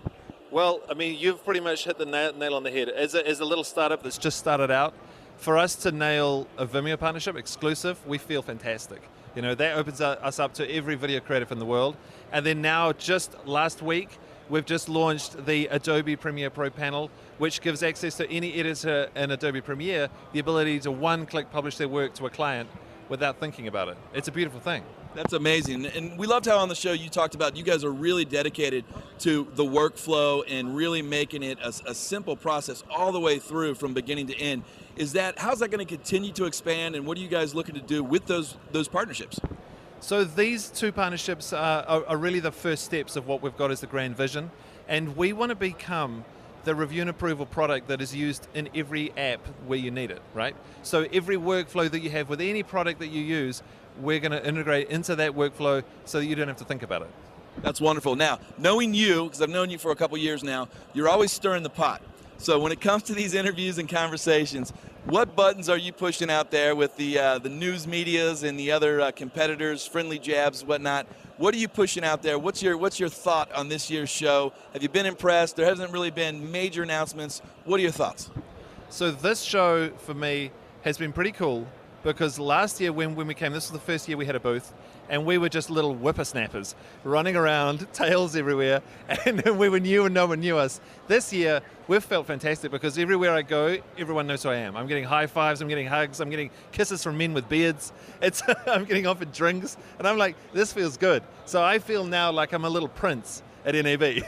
Well, I mean, you've pretty much hit the nail on the head. As a little startup that's just started out, for us to nail a Vimeo partnership exclusive, we feel fantastic. You know, that opens us up to every video creative in the world. And then now, just last week, we've just launched the Adobe Premiere Pro panel, which gives access to any editor in Adobe Premiere the ability to one-click publish their work to a client without thinking about it. It's a beautiful thing. That's amazing. And we loved how on the show you talked about you guys are really dedicated to the workflow and really making it a simple process all the way through from beginning to end. How's that going to continue to expand, and what are you guys looking to do with those partnerships? So these two partnerships are really the first steps of what we've got as the grand vision, and we want to become the review and approval product that is used in every app where you need it, right? So every workflow that you have with any product that you use, we're going to integrate into that workflow so that you don't have to think about it. That's wonderful. Now, knowing you, because I've known you for a couple years now, you're always stirring the pot. So when it comes to these interviews and conversations, what buttons are you pushing out there with the news medias and the other competitors, friendly jabs, whatnot? What are you pushing out there? What's your thought on this year's show? Have you been impressed? There hasn't really been major announcements. What are your thoughts? So this show, for me, has been pretty cool because last year when we came, this was the first year we had a booth, and we were just little whippersnappers running around, tails everywhere, and we were new and no one knew us. This year, we've felt fantastic because everywhere I go, everyone knows who I am. I'm getting high fives, I'm getting hugs, I'm getting kisses from men with beards. I'm getting offered drinks, and I'm like, this feels good. So I feel now like I'm a little prince at NAB.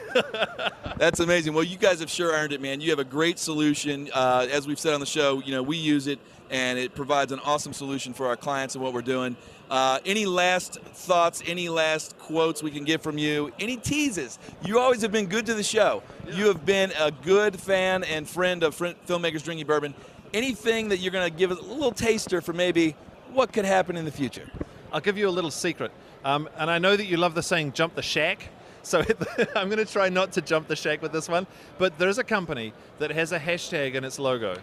That's amazing. Well, you guys have sure earned it, man. You have a great solution. As we've said on the show, we use it, and it provides an awesome solution for our clients and what we're doing. Any last thoughts, any last quotes we can get from you? Any teases? You always have been good to the show. Yeah. You have been a good fan and friend of Filmmakers Drinking Bourbon. Anything that you're going to give us a little taster for maybe what could happen in the future? I'll give you a little secret. And I know that you love the saying, jump the shack. So I'm going to try not to jump the shack with this one. But there's a company that has a hashtag in its logo.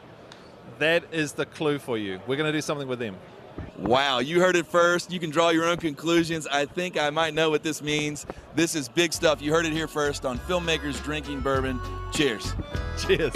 That is the clue for you. We're going to do something with them. Wow, you heard it first. You can draw your own conclusions. I think I might know what this means. This is big stuff. You heard it here first on Filmmakers Drinking Bourbon. Cheers. Cheers.